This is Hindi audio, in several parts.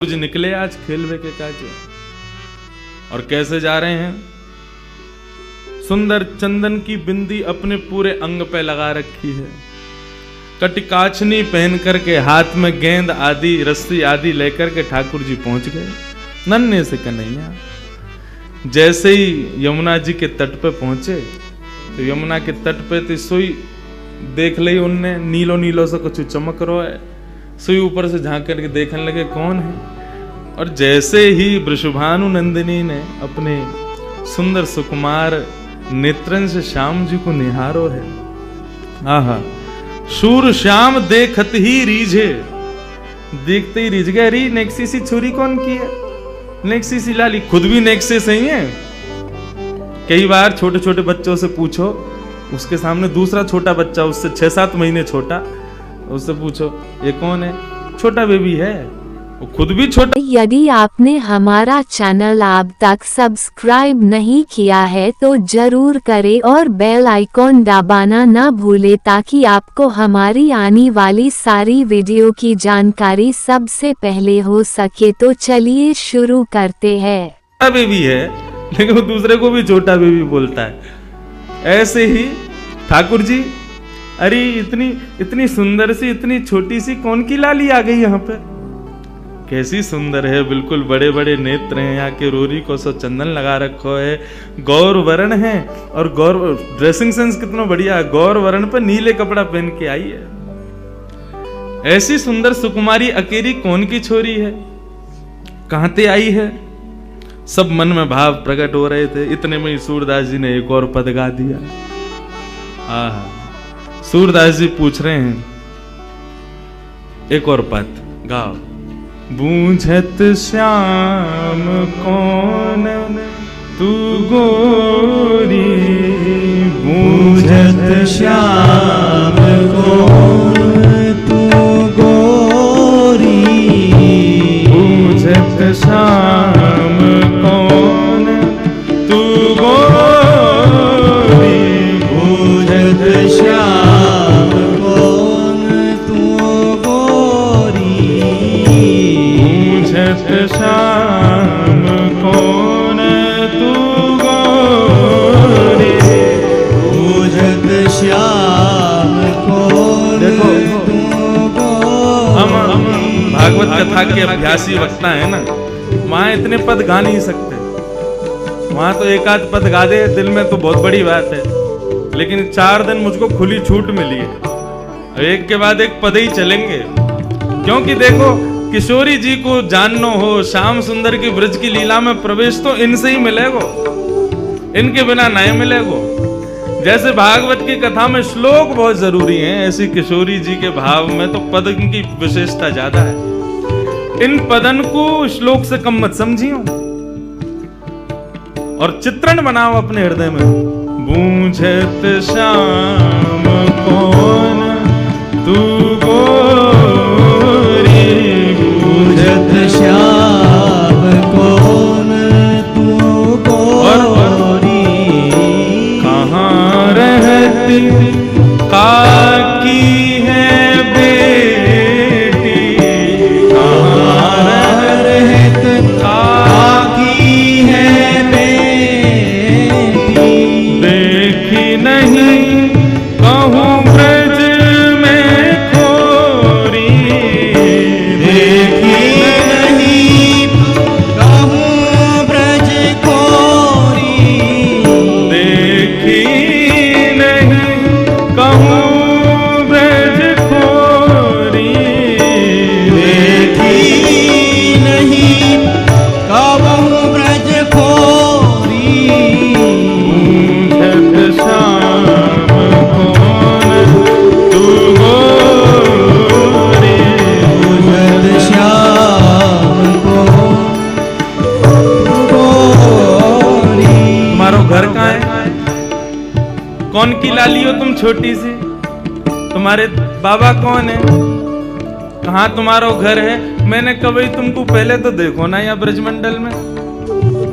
कुछ निकले आज खेलवे के काजे और कैसे जा रहे हैं। सुंदर चंदन की बिंदी अपने पूरे अंग पे लगा रखी है, कटिकाचनी पहन करके हाथ में गेंद आदि रस्सी आदि लेकर के ठाकुर जी पहुंच गए नन्हे से कन्हैया। जैसे ही यमुना जी के तट पे पहुंचे तो यमुना के तट पे तो सोई देख ली उनने, नीलो नीलो से कुछ चमक रहा है। सुई ऊपर से झांक करके देखने लगे कौन है। और जैसे ही वृषभानु नंदिनी ने अपने सुंदर सुकुमार नेत्रन से श्याम जी को निहारो है। आहा, शूर श्याम देखत ही रीझे, देखते ही रीझ गए। अरे नेक्सी सी छुरी कौन की है, नेक्सी सी लाली, खुद भी नेक्से सही है। कई बार छोटे छोटे बच्चों से पूछो, उसके सामने दूसरा छोटा बच्चा उससे 6-7 महीने छोटा, उससे पूछो ये कौन है, छोटा बेबी है, वो खुद भी छोटा। यदि आपने हमारा चैनल अब तक सब्सक्राइब नहीं किया है तो जरूर करें और बेल आइकॉन दबाना न भूले ताकि आपको हमारी आने वाली सारी वीडियो की जानकारी सबसे पहले हो सके। तो चलिए शुरू करते हैं। छोटा बेबी है लेकिन वो दूसरे को भी छोटा बेबी बोलता है। ऐसे ही ठाकुर जी, अरे इतनी सुंदर सी इतनी छोटी सी कौन की लाली आ गई यहाँ पे, कैसी सुंदर है, बिल्कुल बड़े बड़े नेत्र हैं, यहाँ के रोरी को सो चंदन लगा रखो है, गौर वर्ण है और गौर ड्रेसिंग सेंस कितना बढ़िया है, गौर वर्ण पे नीले कपड़ा पहन के आई है। ऐसी सुंदर सुकुमारी अकेली कौन की छोरी है, कहां ते आई है। सब मन में भाव प्रकट हो रहे थे। इतने में ही सूरदास जी ने एक और पद गा दिया। आहा, सूरदास जी पूछ रहे हैं एक और पद गाओ। बूझत श्याम कौन तू गोरी, बूझत श्याम कौन तू गोरी, बूझत श्याम कौन तू गोरी, बूझत श्याम कौन तू गोरी, बूझत श्याम कौन तू गोरी, बूझत श्याम कौन तू गोरी। हम भागवत कथा के अभ्यासी वक्ता है ना, वहां इतने पद गा नहीं सकते। वहां तो एक आध पद गा दे दिल में तो बहुत बड़ी बात है, लेकिन 4 दिन मुझको खुली छूट मिली है, एक के बाद एक पद ही चलेंगे। क्योंकि देखो किशोरी जी को जानना हो, श्याम सुंदर की ब्रज की लीला में प्रवेश तो इनसे ही मिलेगो, इनके बिना नहीं मिलेगो। जैसे भागवत की कथा में श्लोक बहुत जरूरी हैं, ऐसी किशोरी जी के भाव में तो पद की विशेषता ज्यादा है। इन पदन को श्लोक से कम मत समझियो और चित्रण बनाओ अपने हृदय में। बूझत श्याम कौन तू गोरी, बूझत श्याम कौन तू गोरी, कहाँ रहती काकी है बेटी, कहाँ रहती काकी है बेटी, देखी नहीं कहूँ ब्रज में खोरी, देखी नहीं कहूँ ब्रज खोरी, देखी नहीं कहूँ ब्रज खोरी, देखी नहीं कहूँ ब्रज खोरी, बूझत श्याम कौन तू गोरी, बूझत श्याम कौन तू गोरी। तुम्हारो घर कहाँ है, कौन की लाली हो तुम छोटी सी, तुम्हारे बाबा कौन है, कहाँ तुम्हारा घर है। मैंने कभी तुमको पहले तो देखो ना यहाँ ब्रजमंडल में,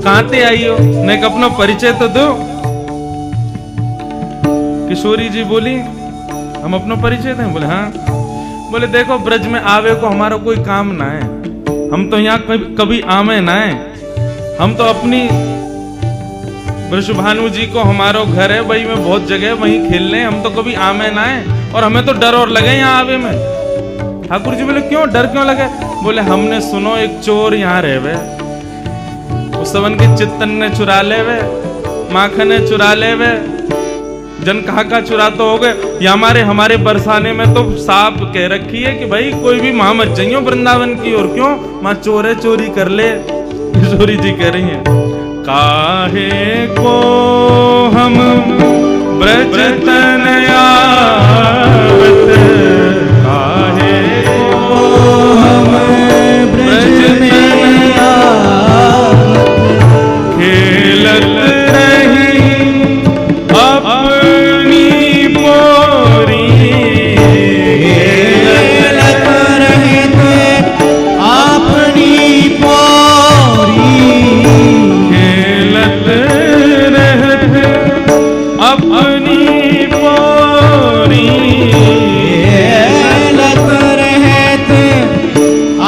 कहाँ ते आई हो, मैं अपना परिचय तो दो। किशोरी जी बोली हम अपना परिचय दें, बोले हाँ। बोले देखो ब्रज में आवे को हमारा कोई काम ना है, हम तो यहाँ कभी आमे ना है। हम तो अपनी वृषभानु जी को हमारो घर है वही में बहुत जगह वहीं खेलने, हम तो कभी आमे ना है और हमें तो डर और लगे यहाँ आवे में। ठाकुर जी बोले क्यों डर क्यों लगे? बोले हमने सुनो एक चोर यहाँ रहे वे, उस सबन के चित्तन ने चुरा ले वे, माखन ने चुरा ले वे, जन कहा चुरा तो हो गए। या हमारे बरसाने में तो साफ कह रखी है कि भाई कोई भी वहां मत जाइयो वृंदावन की ओर, क्यों मां चोरे चोरी कर ले। किशोरी जी कह रही हैं काहे को हम ब्रज तन आवत, काहे को हम ब्रज तन आवत, खेलत रही अपनी पोरी, खेलत रहे थे अपनी पोरी, खेलत रहते अपनी पोरी, खेलत रहे थे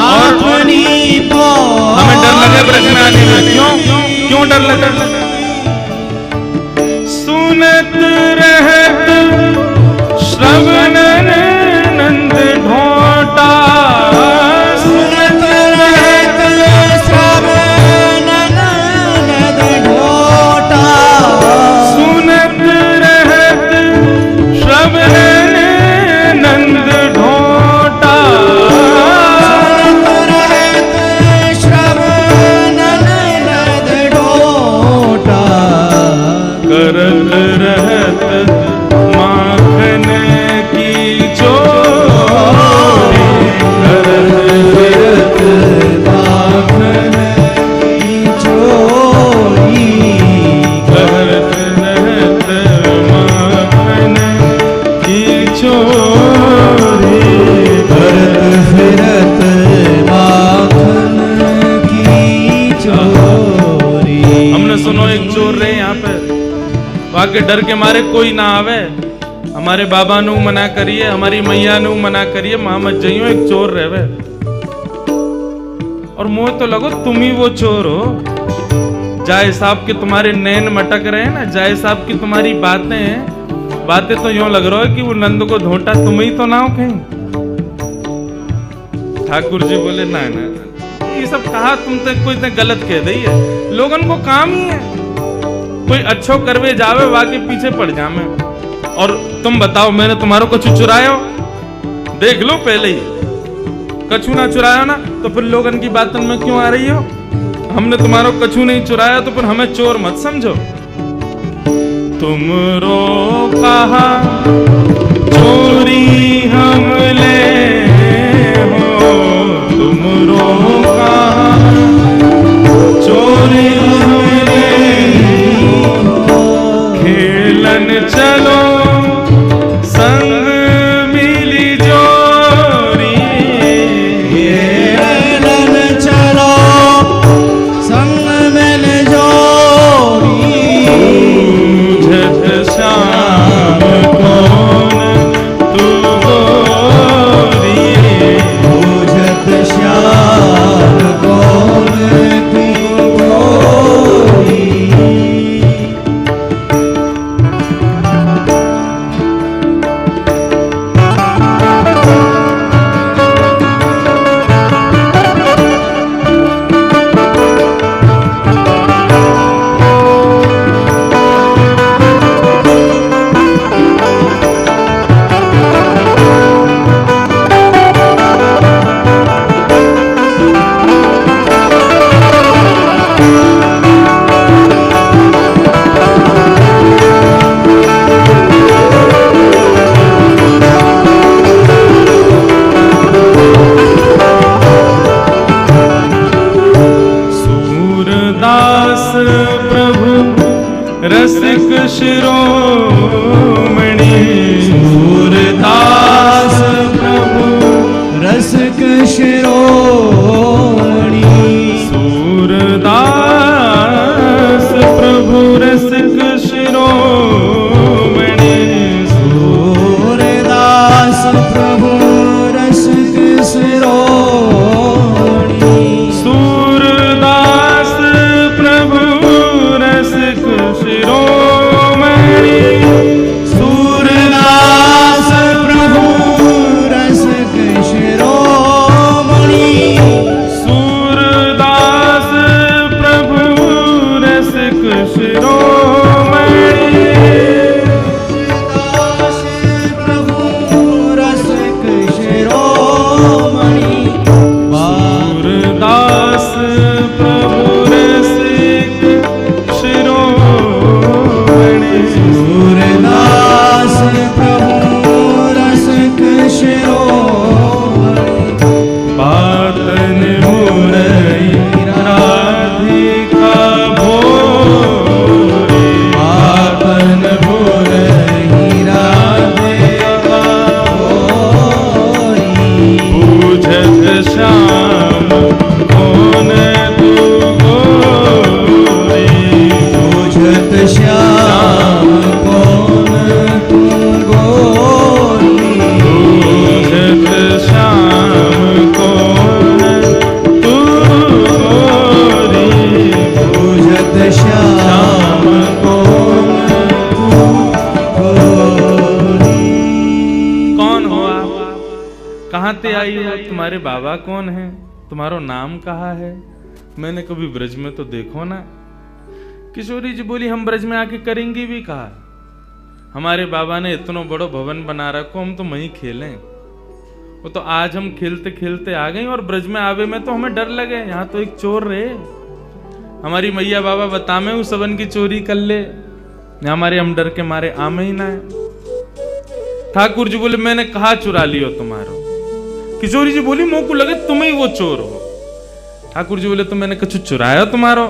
अपनी पोरी। हमें डर लगे ब्रज में आने में, क्यों डर लगे? सुनत रहत श्रवणन नंद ढोटा, सुनत रहत श्रवणन नंद ढोटा, सुनत रहत श्रवणन नंद ढोटा, सुनत रहत श्रवणन नंद ढोटा, करत रहत माखन की चोरी, करत रहत माखन की चोरी, करत रहत माखन की चोरी, करत फिरत माखन की चोरी। हमने सुनो एक चोर रहे यहाँ पे, वाके डर के मारे कोई ना आवे। हमारे बाबा नु मना करिए, हमारी मैया नु मना करिए, मां मत जाइयो एक चोर रहे। और मुझे तो लगो तुम ही वो चोर हो। जाय साहब के तुम्हारे नैन मटक रहे हैं ना, जाय साहब की तुम्हारी बातें तो यूं लग रहा है कि वो नंद को ढोंटा तुम ही तो ना हो कहीं। ठाकुर जी बोले ना ना ये सब कहा तुम तो कोई इतने गलत कह दी है, लोगन को काम ही है कोई अच्छो करवे जावे वाके पीछे पड़ जावे। और तुम बताओ मैंने तुम्हारो कछु चुरायो? देख लो पहले ही, कछु ना चुराया ना तो फिर लोगन की बातन में क्यों आ रही हो? हमने तुम्हारो कछु नहीं चुराया तो फिर हमें चोर मत समझो। तुमरो कहा चोरी हम ले हो, तुमरो कहा चोरी हम ले, खेलन चलो संग मिली जोरी, खेलन चलो संग मिल जोरी, झट श्याम कौन तू गोरी, बुझत श्याम कौन तू गोरी। सूरदास प्रभु रसिक शिरोमणि, सूरदास प्रभु रसिक शिरोमणि, सूरदास प्रभु रसिक शिरोमणि, सूरदास प्रभु रसिक शिरोमणि, तुम्हारे बाबा कौन हैं, तुम्हारा नाम कहाँ है, मैंने कभी ब्रज में तो देखो ना। किशोरी जी बोली, हम ब्रज में आके करेंगे भी कहा, हमारे बाबा ने इतना बड़ो भवन बना रखो, हम तो वहीं खेलें। वो तो आज हम खेलते खेलते आ गए और ब्रज में आवे में तो हमें डर लगे, यहाँ तो एक चोर रहे, हमारी मैया बाबा बतामे उस सबन की चोरी कर ले, हमारे हम डर के मारे आमे ही ना है। ठाकुर जी बोले, मैंने कहा चुरा लियो तुम्हारो। किशोरी जी बोली, मोको लगे तुम ही वो चोर हो। ठाकुर जी बोले, तो मैंने कछु चुराया तुम्हारो,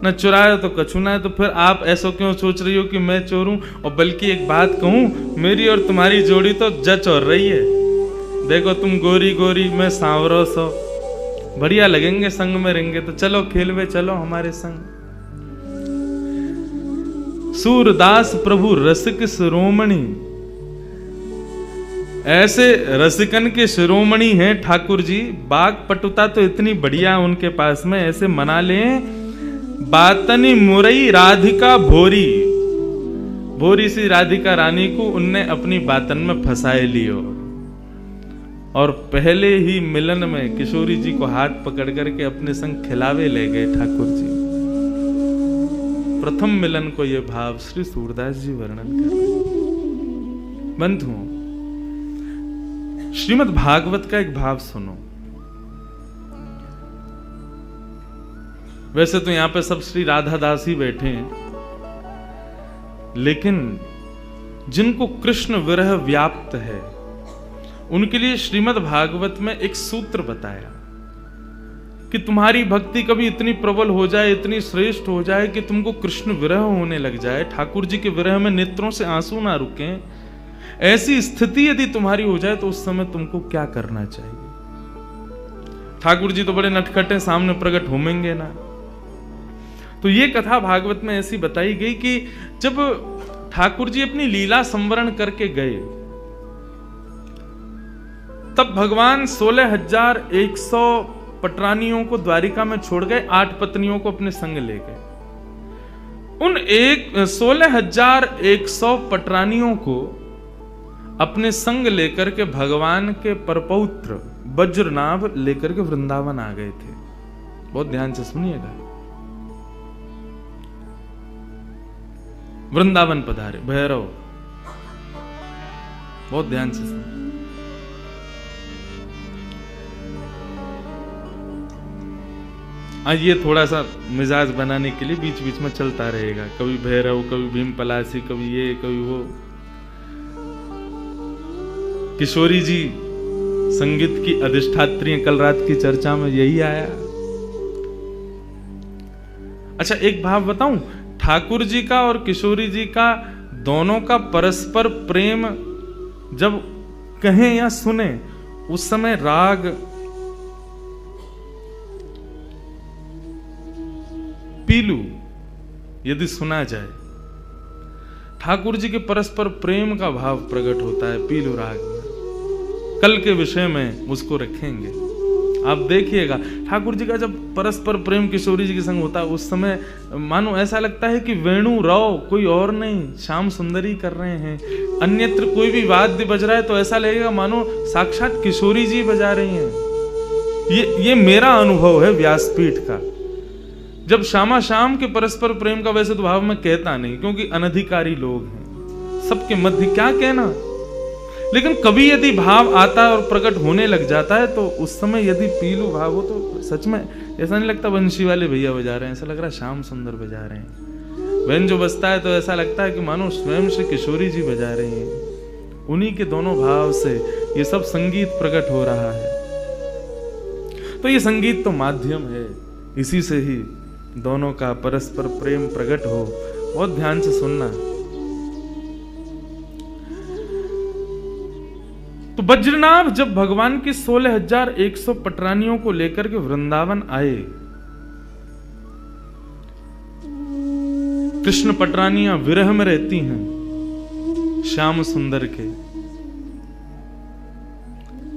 न चुराया तो कछु ना है, तो फिर आप ऐसा क्यों सोच रही हो कि मैं चोर हूं। और बल्कि एक बात कहूं, मेरी और तुम्हारी जोड़ी तो जच और रही है, देखो तुम गोरी गोरी, मैं सांवरो सो, बढ़िया लगेंगे संग में रहेंगे, तो चलो खेलवे चलो हमारे संग। सूरदास प्रभु रसिक शिरोमणि, ऐसे रसिकन के शिरोमणि हैं ठाकुर जी। बाग पटुता तो इतनी बढ़िया उनके पास में, ऐसे मना लें, बातनी मुरई राधिका भोरी, भोरी सी राधिका रानी को उनने अपनी बातन में फंसाए लियो। और पहले ही मिलन में किशोरी जी को हाथ पकड़ करके अपने संग खिलावे ले गए ठाकुर जी। प्रथम मिलन को यह भाव श्री सूरदास जी वर्णन कर रहे हैं। बंधुओं, श्रीमद् भागवत का एक भाव सुनो। वैसे तो यहां पे सब श्री राधा दास ही बैठे हैं, लेकिन जिनको कृष्ण विरह व्याप्त है उनके लिए श्रीमद् भागवत में एक सूत्र बताया कि तुम्हारी भक्ति कभी इतनी प्रबल हो जाए, इतनी श्रेष्ठ हो जाए कि तुमको कृष्ण विरह होने लग जाए, ठाकुर जी के विरह में नेत्रों से आंसू ना रुके, ऐसी स्थिति यदि तुम्हारी हो जाए तो उस समय तुमको क्या करना चाहिए। ठाकुर जी तो बड़े नटखटे, सामने प्रकट होंगे ना। तो ये कथा भागवत में ऐसी बताई गई कि जब ठाकुर जी अपनी लीला संवरण करके गए, तब भगवान 16,100 पटरानियों को द्वारिका में छोड़ गए, 8 पत्नियों को अपने संग ले गए। उन 16,100 पटरानियों को अपने संग लेकर के भगवान के परपौत्र वज्रनाभ लेकर के वृंदावन आ गए थे। बहुत ध्यान से सुनिएगा। वृंदावन पधारे भैरव, बहुत ध्यान से सुनिए। आज ये थोड़ा सा मिजाज बनाने के लिए बीच बीच में चलता रहेगा, कभी भैरव, कभी भीम पलासी, कभी ये कभी वो। किशोरी जी संगीत की अधिष्ठात्री, कल रात की चर्चा में यही आया। अच्छा, एक भाव बताऊं, ठाकुर जी का और किशोरी जी का दोनों का परस्पर प्रेम जब कहें या सुने, उस समय राग पीलू यदि सुना जाए, ठाकुर जी के परस्पर प्रेम का भाव प्रकट होता है पीलू राग में। कल के विषय में उसको रखेंगे, आप देखिएगा। ठाकुर जी का जब परस्पर प्रेम किशोरी जी के संग होता है, उस समय मानो ऐसा लगता है कि वेणु राव कोई और नहीं, श्याम सुंदरी कर रहे हैं। अन्यत्र कोई भी वाद्य बज रहा है तो ऐसा लगेगा मानो साक्षात किशोरी जी बजा रही हैं। ये मेरा अनुभव है व्यासपीठ का। जब श्यामा श्याम के परस्पर प्रेम का वैसे तो भाव में कहता नहीं, क्योंकि अनधिकारी लोग हैं, सबके मध्य क्या कहना, लेकिन कभी यदि भाव आता है और प्रकट होने लग जाता है तो उस समय यदि पीलू भाव हो तो सच में ऐसा नहीं लगता बंशी वाले भैया बजा रहे हैं, ऐसा लग रहा है श्याम सुंदर बजा रहे हैं। वैन जो बजता है तो ऐसा लगता है कि मानो स्वयं श्री किशोरी जी बजा रही हैं। उन्हीं के दोनों भाव से ये सब संगीत प्रकट हो रहा है। तो ये संगीत तो माध्यम है, इसी से ही दोनों का परस्पर प्रेम प्रकट हो। बहुत ध्यान से सुनना। तो वज्रनाभ जब भगवान की 16,100 पटरानियों को लेकर के वृंदावन आए, कृष्ण पटरानियां विरह में रहती हैं श्याम सुंदर के,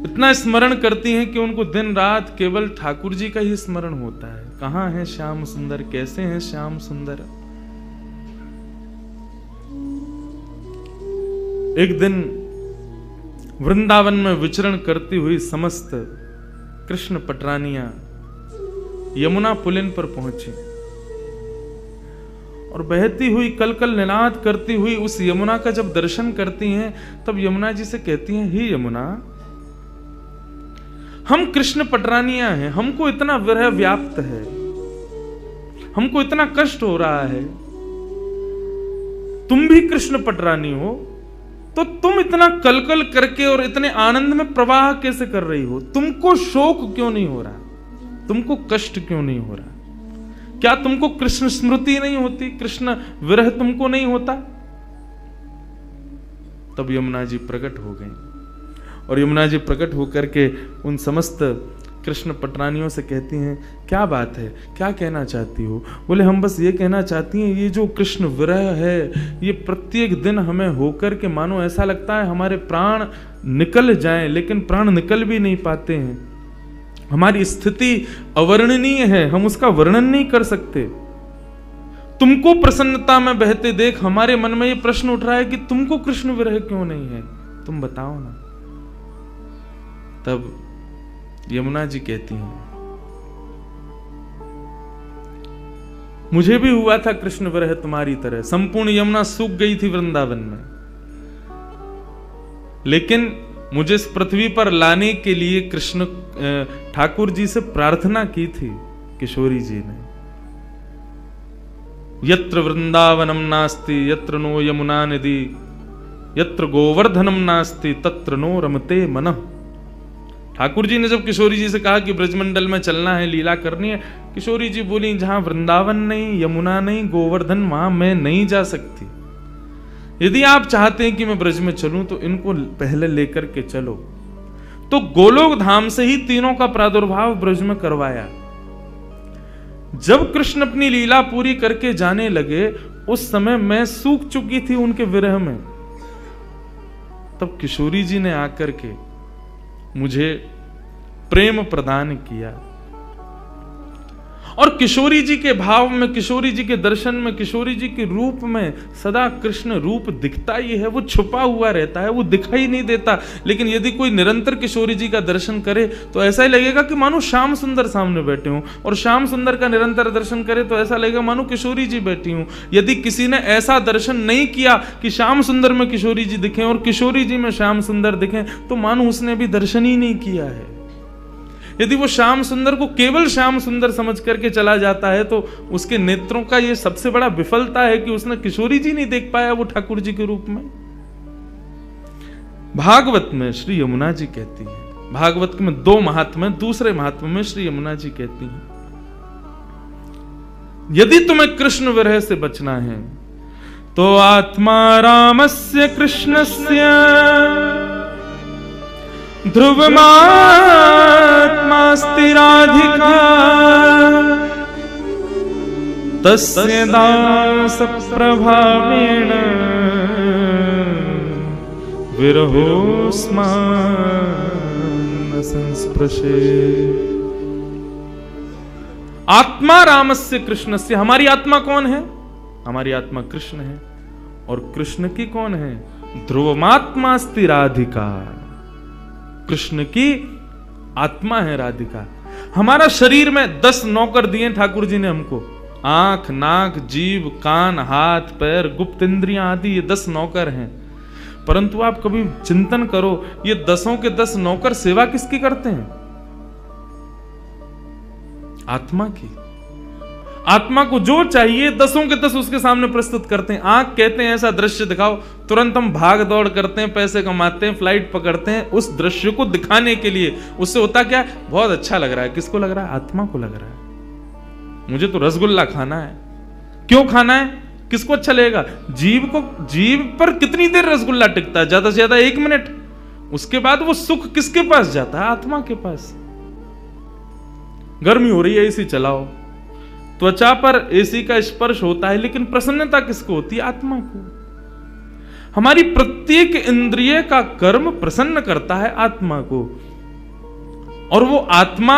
इतना स्मरण करती हैं कि उनको दिन रात केवल ठाकुर जी का ही स्मरण होता है। कहां है श्याम सुंदर, कैसे हैं श्याम सुंदर। एक दिन वृंदावन में विचरण करती हुई समस्त कृष्ण पटरानियां यमुना पुलिन पर पहुंची और बहती हुई कलकल निनाद करती हुई उस यमुना का जब दर्शन करती हैं, तब यमुना जी से कहती हैं, हे यमुना, हम कृष्ण पटरानियां हैं, हमको इतना विरह व्याप्त है, हमको इतना कष्ट हो रहा है, तुम भी कृष्ण पटरानी हो, तो तुम इतना कलकल करके और इतने आनंद में प्रवाह कैसे कर रही हो? तुमको शोक क्यों नहीं हो रहा? तुमको कष्ट क्यों नहीं हो रहा? क्या तुमको कृष्ण स्मृति नहीं होती? कृष्ण विरह तुमको नहीं होता? तब यमुना जी प्रकट हो गई और यमुना जी प्रकट होकर के उन समस्त कृष्ण पटरानियों से कहती हैं, क्या बात है, क्या कहना चाहती हो? बोले, हम बस ये कहना चाहती हैं, ये जो कृष्ण विरह है, ये प्रत्येक दिन हमें होकर के मानो ऐसा लगता है हमारे प्राण निकल जाएं, लेकिन प्राण निकल भी नहीं पाते हैं। हमारी स्थिति अवर्णनीय है, हम उसका वर्णन नहीं कर सकते। तुमको प्रसन्नता में बहते देख हमारे मन में ये प्रश्न उठ रहा है कि तुमको कृष्ण विरह क्यों नहीं है, तुम बताओ ना। तब यमुना जी कहती हैं, मुझे भी हुआ था कृष्ण विरह तुम्हारी तरह, संपूर्ण यमुना सूख गई थी वृंदावन में, लेकिन मुझे इस पृथ्वी पर लाने के लिए कृष्ण ठाकुर जी से प्रार्थना की थी किशोरी जी ने। यत्र वृंदावनम नास्ति यत्र नो यमुना नदी, यत्र गोवर्धनम नास्ति तत्र नो रमते मनः। ठाकुर जी ने जब किशोरी जी से कहा कि ब्रजमंडल में चलना है, लीला करनी है, किशोरी जी बोली, जहां वृंदावन नहीं, यमुना नहीं, गोवर्धन, वहां मैं नहीं जा सकती। यदि आप चाहते हैं कि मैं ब्रज में चलूं तो इनको पहले लेकर के चलो। तो गोलोक धाम से ही तीनों का प्रादुर्भाव ब्रज में करवाया। जब कृष्ण अपनी लीला पूरी करके जाने लगे, उस समय मैं सूख चुकी थी उनके विरह में। तब किशोरी जी ने आकर के मुझे प्रेम प्रदान किया और किशोरी जी के भाव में, किशोरी जी के दर्शन में, किशोरी जी के रूप में सदा कृष्ण रूप दिखता ही है। वो छुपा हुआ रहता है, वो दिखाई नहीं देता। लेकिन यदि कोई निरंतर किशोरी जी का दर्शन करे तो ऐसा ही लगेगा कि मानो श्याम सुंदर सामने बैठे हों, और श्याम सुंदर का निरंतर दर्शन करे तो ऐसा लगेगा मानो किशोरी जी बैठी हूं। यदि किसी ने ऐसा दर्शन नहीं किया कि श्याम सुंदर में किशोरी जी दिखें और किशोरी जी में श्याम सुंदर दिखें, तो मानो उसने भी दर्शन ही नहीं किया है। यदि वो श्याम सुंदर को केवल श्याम सुंदर समझ करके चला जाता है तो उसके नेत्रों का ये सबसे बड़ा विफलता है कि उसने किशोरी जी नहीं देख पाया वो ठाकुर जी के रूप में। भागवत में श्री यमुना जी कहती है, भागवत में 2 महात्म्य, दूसरे महात्म्य में श्री यमुना जी कहती हैं, यदि तुम्हें कृष्ण विरह से बचना है तो आत्मा रामस्य कृष्णस्य ध्रुवमात्मास्ति राधिका तस्य दास प्रभावेण विरहोस्मान् संस्पृशे। आत्मा रामस्य कृष्णस्य, हमारी आत्मा कौन है? हमारी आत्मा कृष्ण है। और कृष्ण की कौन है? ध्रुवमात्मास्ति राधिका, कृष्ण की आत्मा है राधिका। हमारा शरीर में 10 नौकर दिए ठाकुर जी ने हमको, आंख, नाक, जीभ, कान, हाथ, पैर, गुप्त इंद्रियां आदि, ये 10 नौकर हैं। परंतु आप कभी चिंतन करो, ये 10 के 10 नौकर सेवा किसकी करते हैं? आत्मा की। आत्मा को जो चाहिए 10 के 10 उसके सामने प्रस्तुत करते हैं। आंख कहते हैं ऐसा दृश्य दिखाओ, तुरंत हम भाग दौड़ करते हैं, पैसे कमाते हैं, फ्लाइट पकड़ते हैं उस दृश्य को दिखाने के लिए। उससे होता क्या? बहुत अच्छा लग रहा है। किसको लग रहा है? आत्मा को लग रहा है। मुझे तो रसगुल्ला खाना है। क्यों खाना है? किसको अच्छा लगेगा? जीभ को। जीभ पर कितनी देर रसगुल्ला टिकता है? ज्यादा से ज्यादा 1 मिनट। उसके बाद वो सुख किसके पास जाता है? आत्मा के पास। गर्मी हो रही है, एसी चलाओ, त्वचा पर एसी का स्पर्श होता है, लेकिन प्रसन्नता किसको होती है? आत्मा को। हमारी प्रत्येक इंद्रिय का कर्म प्रसन्न करता है आत्मा को। और वो आत्मा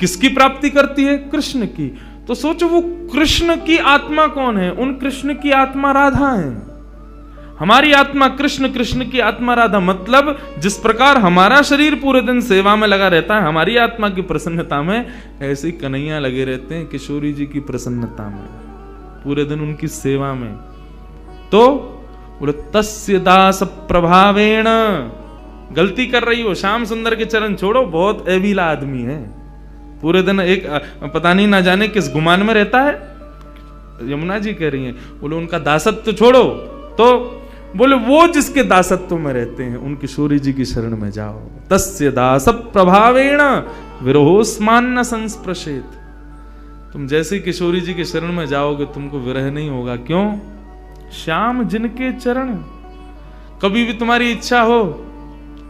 किसकी प्राप्ति करती है? कृष्ण की। तो सोचो वो कृष्ण की आत्मा कौन है? उन कृष्ण की आत्मा राधा है। हमारी आत्मा कृष्ण, कृष्ण की आत्मा राधा। मतलब जिस प्रकार हमारा शरीर पूरे दिन सेवा में लगा रहता है हमारी आत्मा की प्रसन्नता में, ऐसे ही कन्हैया लगे रहते हैं किशोरी जी की प्रसन्नता में, पूरे दिन उनकी सेवा में। तो बोले तस्य दास प्रभावेण, गलती कर रही हो, श्याम सुंदर के चरण छोड़ो, बहुत एविला आदमी है, पूरे दिन एक पता नहीं ना जाने किस गुमान में रहता है। यमुना जी कह रही हैं, बोले उनका दासत्व छोड़ो, तो बोले वो जिसके दासत्व में रहते हैं उन किशोरी जी की शरण में जाओ। तस्य दास प्रभावेण विरहोस्मान न संस्पृशेत, तुम जैसे किशोरी जी की शरण में जाओगे तुमको विरह नहीं होगा। क्यों? श्याम जिनके चरण, कभी भी तुम्हारी इच्छा हो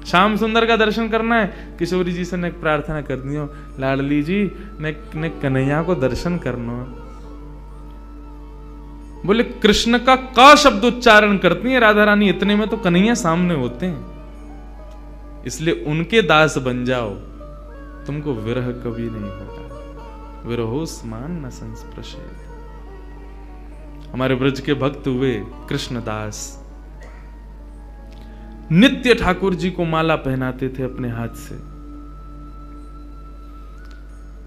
श्याम सुंदर का दर्शन करना है, किशोरी जी से ने प्रार्थना करनी हो, लाडली जी ने कन्हैया को दर्शन करना, बोले कृष्ण का क शब्द उच्चारण करती है राधा रानी, इतने में तो कन्हैया सामने होते हैं। इसलिए उनके दास बन जाओ, तुमको विरह कभी नहीं होगा। विरहोस्मान न संस्पृशेत। हमारे ब्रज के भक्त हुए कृष्णदास, नित्य ठाकुर जी को माला पहनाते थे अपने हाथ से।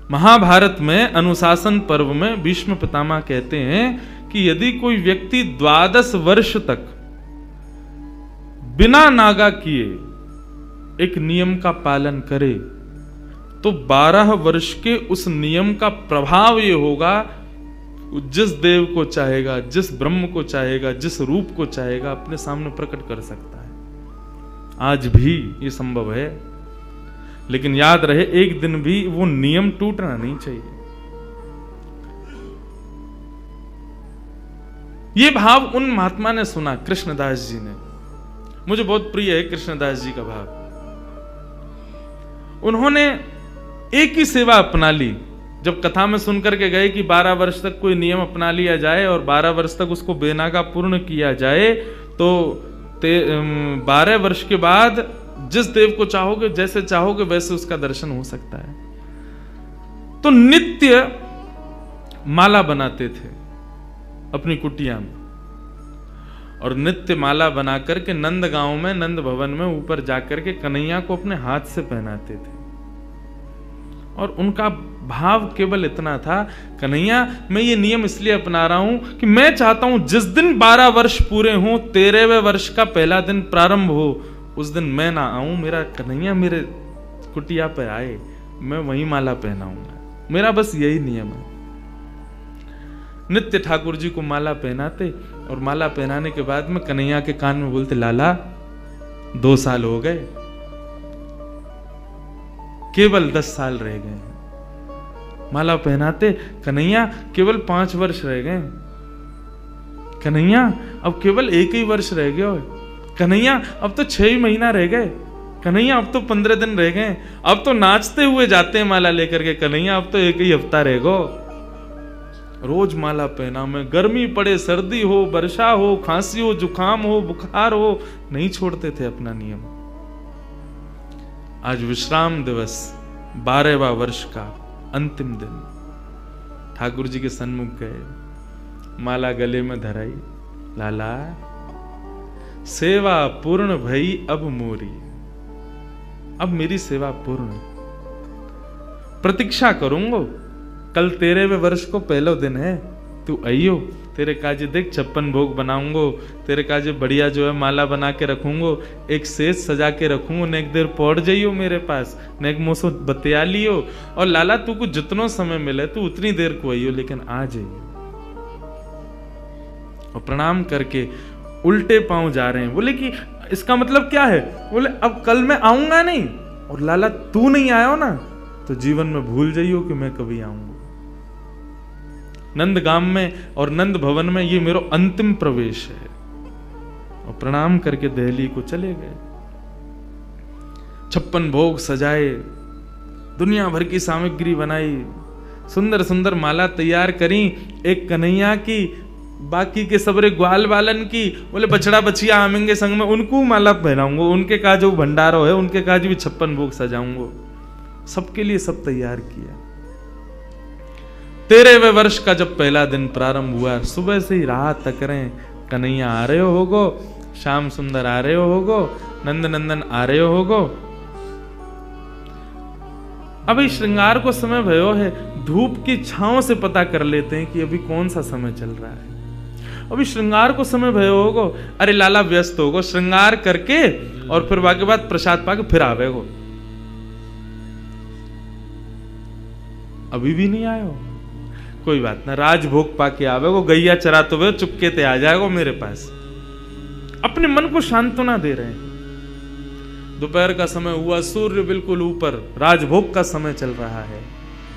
महाभारत में अनुशासन पर्व में भीष्म पितामह कहते हैं कि यदि कोई व्यक्ति 12 वर्ष तक बिना नागा किए एक नियम का पालन करे तो 12 वर्ष के उस नियम का प्रभाव ये होगा, जिस देव को चाहेगा, जिस ब्रह्म को चाहेगा, जिस रूप को चाहेगा अपने सामने प्रकट कर सकता है। आज भी ये संभव है, लेकिन याद रहे एक दिन भी वो नियम टूटना नहीं चाहिए। ये भाव उन महात्मा ने सुना, कृष्णदास जी ने। मुझे बहुत प्रिय है कृष्णदास जी का भाव। उन्होंने एक ही सेवा अपना ली। जब कथा में सुनकर के गए कि 12 वर्ष तक कोई नियम अपना लिया जाए और 12 वर्ष तक उसको बेनागा पूर्ण किया जाए, तो 12 वर्ष के बाद जिस देव को चाहोगे, जैसे चाहोगे वैसे उसका दर्शन हो सकता है। तो नित्य माला बनाते थे अपनी कुटिया में, और नित्य माला बना करके नंद गांव में, नंद भवन में ऊपर जाकर के कन्हैया को अपने हाथ से पहनाते थे। और उनका भाव केवल इतना था, कन्हैया मैं ये नियम इसलिए अपना रहा हूं कि मैं चाहता हूं जिस दिन 12 वर्ष पूरे हों, 13वें वर्ष का पहला दिन प्रारंभ हो, उस दिन मैं ना आऊं, मेरा कन्हैया मेरे कुटिया पे आए, मैं वही माला पहनाऊंगा। मेरा बस यही नियम है। नित्य ठाकुर जी को माला पहनाते, और माला पहनाने के बाद में कन्हैया के कान में बोलते, लाला 2 साल हो गए, केवल 10 साल रह गए। माला पहनाते, कन्हैया केवल 5 वर्ष रह गए, कन्हैया अब केवल 1 ही वर्ष रह गए, कन्हैया अब तो 6 ही महीना रह गए, कन्हैया अब तो 15 दिन रह गए, अब तो नाचते हुए जाते हैं माला लेकर के, कन्हैया अब तो 1 ही हफ्ता रह गो। रोज माला पहना में, गर्मी पड़े, सर्दी हो, वर्षा हो, खांसी हो, जुकाम हो, बुखार हो, नहीं छोड़ते थे अपना नियम। आज विश्राम दिवस 12वां वर्ष का अंतिम दिन, ठाकुर जी के सन्मुख गए, माला गले में धराई, लाला सेवा पूर्ण भई अब मोरी, अब मेरी सेवा पूर्ण, प्रतीक्षा करूंगो, कल 13वें वर्ष को पहला दिन है, तू आइयो, तेरे काजे देख 56 भोग बनाऊंगो, तेरे काजे बढ़िया जो है माला बना के रखूंगो, एक सेज सजा के रखूंगो, ने एक देर पौड़ जाइयो मेरे पास, ने एक मोसो बतिया लियो, और लाला तू को जितनो समय मिले तू उतनी देर को आइयो, लेकिन आ जाइयो। और प्रणाम करके उल्टे पांव जा रहे हैं। बोले कि इसका मतलब क्या है? बोले अब कल मैं आऊंगा नहीं, और लाला तू नहीं आयो ना तो जीवन में भूल जाइयो कि मैं कभी आऊंगा। नंदगाम में और नंद भवन में ये मेरा अंतिम प्रवेश है। और प्रणाम करके दिल्ली को चले गए। 56 भोग सजाए, दुनिया भर की सामग्री बनाई, सुंदर सुंदर माला तैयार करी, एक कन्हैया की, बाकी के सबरे ग्वाल बालन की। बोले बछड़ा बछिया आमेंगे संग में, उनको माला पहनाऊंगा, उनके का जो भंडारो है उनके का भी 56 भोग सजाऊंगा। सबके लिए सब तैयार किया। 13वें वर्ष का जब पहला दिन प्रारंभ हुआ, सुबह से ही राह तक रहे, कन्हैया आ रहे होगो, श्याम सुंदर आ रहे होगो, नंद नंदन आ रहे होगो। अभी श्रृंगार को समय भयो है, धूप की छांव से पता कर लेते हैं कि अभी कौन सा समय चल रहा है। अभी श्रृंगार को समय भयो होगो, अरे लाला व्यस्त होगो, श्रृंगार करके और फिर वाके बाद प्रसाद पाके फिर आवेगो। अभी भी नहीं आए हो, कोई बात ना, राजभोग पाके आवेगो, गैया चराते हुए चुपके ते आ जाएगो मेरे पास। अपने मन को सांत्वना दे रहे हैं। दोपहर का समय हुआ, सूर्य बिल्कुल ऊपर, राजभोग का समय चल रहा है।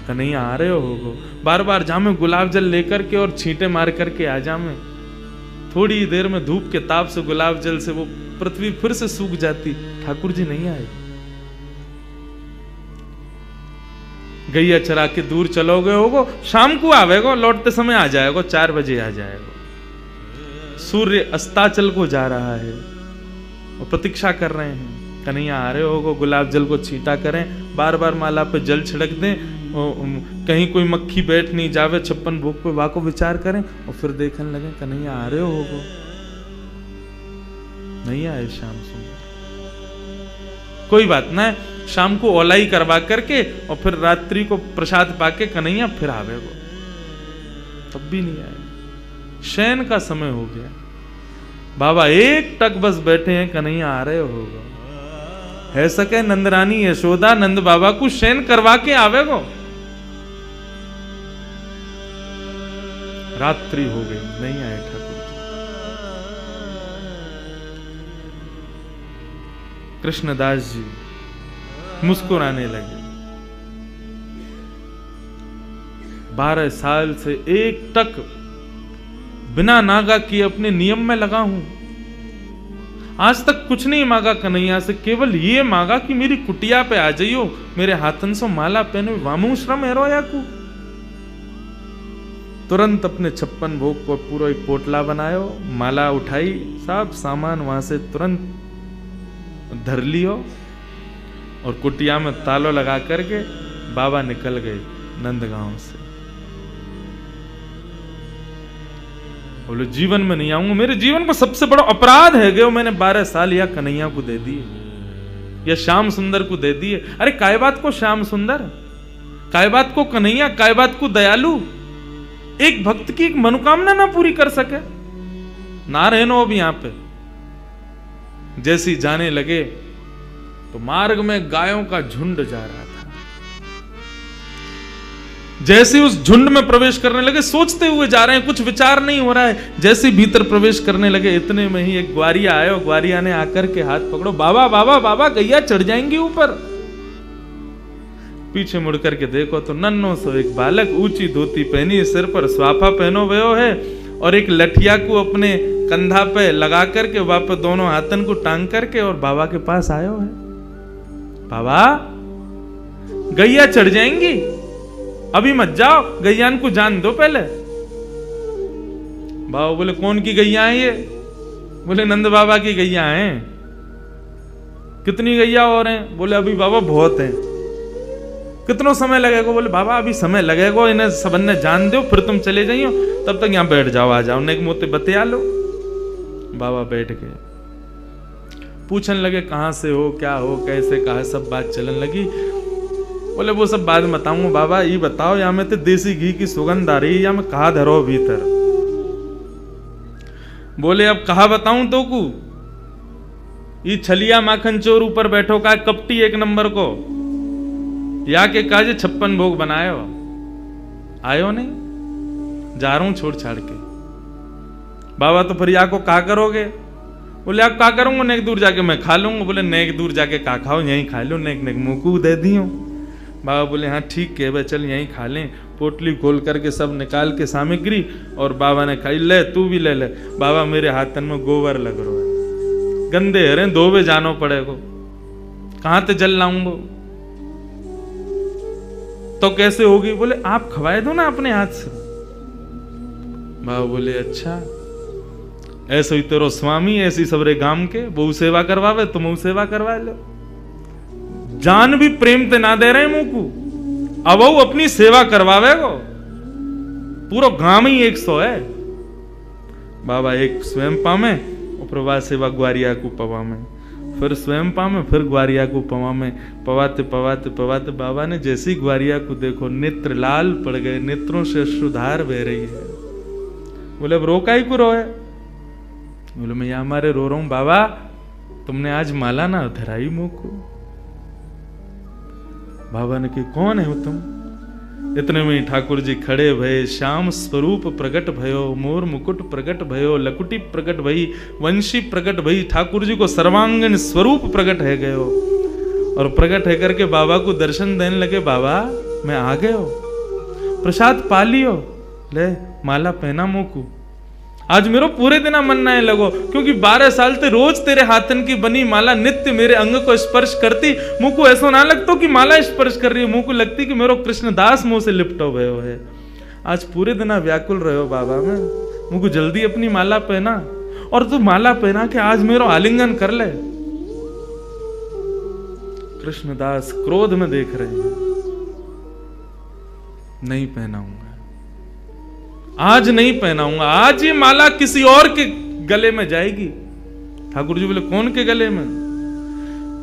कन्हैया आ रहे होगो, बार बार जामे गुलाब जल लेकर के और छींटे मार करके आ जामे। थोड़ी देर में धूप के ताप से गुलाब जल से वो पृथ्वी फिर से सूख जाती, ठाकुर जी नहीं आए। गैया चरा के दूर चलोगे होगो, शाम को आवेगो, लौटते समय आ जाएगो, 4 बजे आ जाएगो। सूर्य अस्ताचल को जा रहा है और प्रतीक्षा कर रहे हैं। कन्हैया आ रहे होगो, गुलाब जल को छींटा करें, बार बार माला पे जल छिड़क दें, कहीं कोई मक्खी बैठ नहीं जावे, 56 भोग पे वाको विचार करें और फिर देखने लगे कन्हैया आ रहे होगो। नहीं आए श्याम सुंदर। कोई बात ना, शाम को ओलाई करवा करके और फिर रात्रि को प्रसाद पाके कन्हैया फिर आवेगो। तब भी नहीं आए। शयन का समय हो गया, बाबा एक टक बस बैठे हैं, कन्हैया आ रहे होगा। है सके नंदरानी यशोदा नंद बाबा को शयन करवा के आवेगो। रात्रि हो गई, नहीं आए ठाकुर जी। कृष्णदास जी मुस्कुराने लगे। 12 साल से एक टक बिना नागा किए अपने नियम में लगा हूं। आज तक कुछ नहीं मांगा कन्हैया से, केवल ये मांगा कि मेरी कुटिया पे आ जाइयो, मेरे हाथन से माला पहनो, वामू श्रम है रोया को। तुरंत अपने 56 भोग को पूरा एक पोटला बनायो, माला उठाई, सब सामान वहां से तुरंत धर लियो और कुटिया में तालो लगा करके बाबा निकल गए नंदगांव से। बोले जीवन में नहीं आऊंगा, मेरे जीवन को सबसे बड़ा अपराध है गयो, मैंने 12 साल या कन्हैया को दे दिए या श्याम सुंदर को दे दिए। अरे काय बात को श्याम सुंदर, काय बात को कन्हैया, काय बात को दयालु, एक भक्त की एक मनोकामना ना पूरी कर सके। ना रहनो अब यहां पे। जैसी जाने लगे तो मार्ग में गायों का झुंड जा रहा था। जैसे उस झुंड में प्रवेश करने लगे, सोचते हुए जा रहे हैं, कुछ विचार नहीं हो रहा है। जैसे भीतर प्रवेश करने लगे, इतने में ही एक ग्वारिया आया और ग्वारिया ने आकर के हाथ पकड़ो, बाबा बाबा बाबा गैया चढ़ जाएंगी ऊपर। पीछे मुड़ करके देखो तो नन्नो सो एक बालक, ऊंची धोती पहनी, सिर पर स्वाफा पहनो भयो है और एक लठिया को अपने कंधा पे लगा करके वापस दोनों हाथन को टांग करके और बाबा के पास आयो है। बाबा गैया चढ़ जाएंगी, अभी मत जाओ, गैयान को जान दो पहले। बाबा बोले कौन की गैया है ये? बोले नंद बाबा की गैया हैं। कितनी गैया और हैं? बोले अभी बाबा बहुत हैं। कितना समय लगेगा? बोले बाबा अभी समय लगेगा, इन्हें सबन ने जान दो, फिर तुम चले जाइयो, तब तक यहां बैठ जाओ, आ जाओ, नेक मोते बतिया लो। बाबा बैठ गए, पूछने लगे कहां से हो, क्या हो, कैसे, कहा, सब बात चलने लगी। बोले वो सब बाद में बताऊंगा बाबा, ये बताओ यहाँ में तो देसी घी की सुगंध आ रही है, या मैं कहा धरो भीतर। बोले अब कहा बताऊं तो को, ये छलिया माखन चोर ऊपर बैठो का कपटी 1 नंबर को, या के काजे 56 भोग बनायो, आयो नहीं, जा रहा हूं छोड़ छाड़ के। बाबा तो फिर या को का करोगे? बोले आप का करूंगा, नेक दूर जाके मैं खा लूंगा। बोले नेक दूर जाके का खाओ, यहीं खा लो, नेक नेक मुंह को दे दियो। बाबा बोले हाँ ठीक है भाई, चल यहीं खा लें। पोटली खोल करके सब निकाल के सामग्री और बाबा ने खाई। ले तू भी ले ले। बाबा मेरे हाथन में गोबर लग रहा है, गंदे हरे, धोबे जानो पड़ेगो, कहां ते जल लाऊंगो? तो कैसे होगी? बोले आप खवाए दो ना अपने हाथ से। बाबा बोले अच्छा, ऐसे ही तेरो स्वामी, ऐसी सबरे गांव के बहु सेवा करवावे, तुम सेवा करवा लो। जान भी प्रेम ते ना दे रहे मुंह को, अब वो अपनी सेवा करवावे गो। पूरा गांव ही 100 है। बाबा एक स्वयं पामे और प्रभा सेवा ग्वारिया को पवा में, फिर स्वयं पावे, फिर ग्वारिया को पवा में। पवाते पवाते पवाते बाबा ने जैसी ग्वारिया को देखो, नेत्र लाल पड़ गए, नेत्रों से अश्रुधार बह रही है। बोले अब रोका ही को रोए? बोले मैं यहाँ हमारे रो रहा हूं बाबा, तुमने आज माला ना धराई मुंह को। बाबा ने कि कौन है तुम? इतने में ठाकुर जी खड़े भये, श्याम स्वरूप प्रकट भयो, मोर मुकुट प्रकट भयो, लकुटी प्रकट भई, वंशी प्रकट भई। ठाकुर जी को सर्वांगीण स्वरूप प्रकट है गयो और प्रकट है करके बाबा को दर्शन देने लगे। बाबा मैं आ गए हो, प्रसाद पा लियो, ले माला पहना मोकू। आज मेरो पूरे दिन मन ना लगो, क्योंकि 12 साल ते रोज तेरे हाथन की बनी माला नित्य मेरे अंग को स्पर्श करती। मुँह को ऐसा ना लगता कि माला स्पर्श कर रही है, मुँह को लगती कि मेरो कृष्णदास मुंह से लिपटो भयो है। आज पूरे दिन व्याकुल रहो बाबा में, मुँह को जल्दी अपनी माला पहना, और तू माला पहना के आज मेरो आलिंगन कर ले। कृष्णदास क्रोध में देख रहे हैं, नहीं पहनाऊंगा, आज नहीं पहनाऊंगा, आज ये माला किसी और के गले में जाएगी। ठाकुर जी बोले कौन के गले में?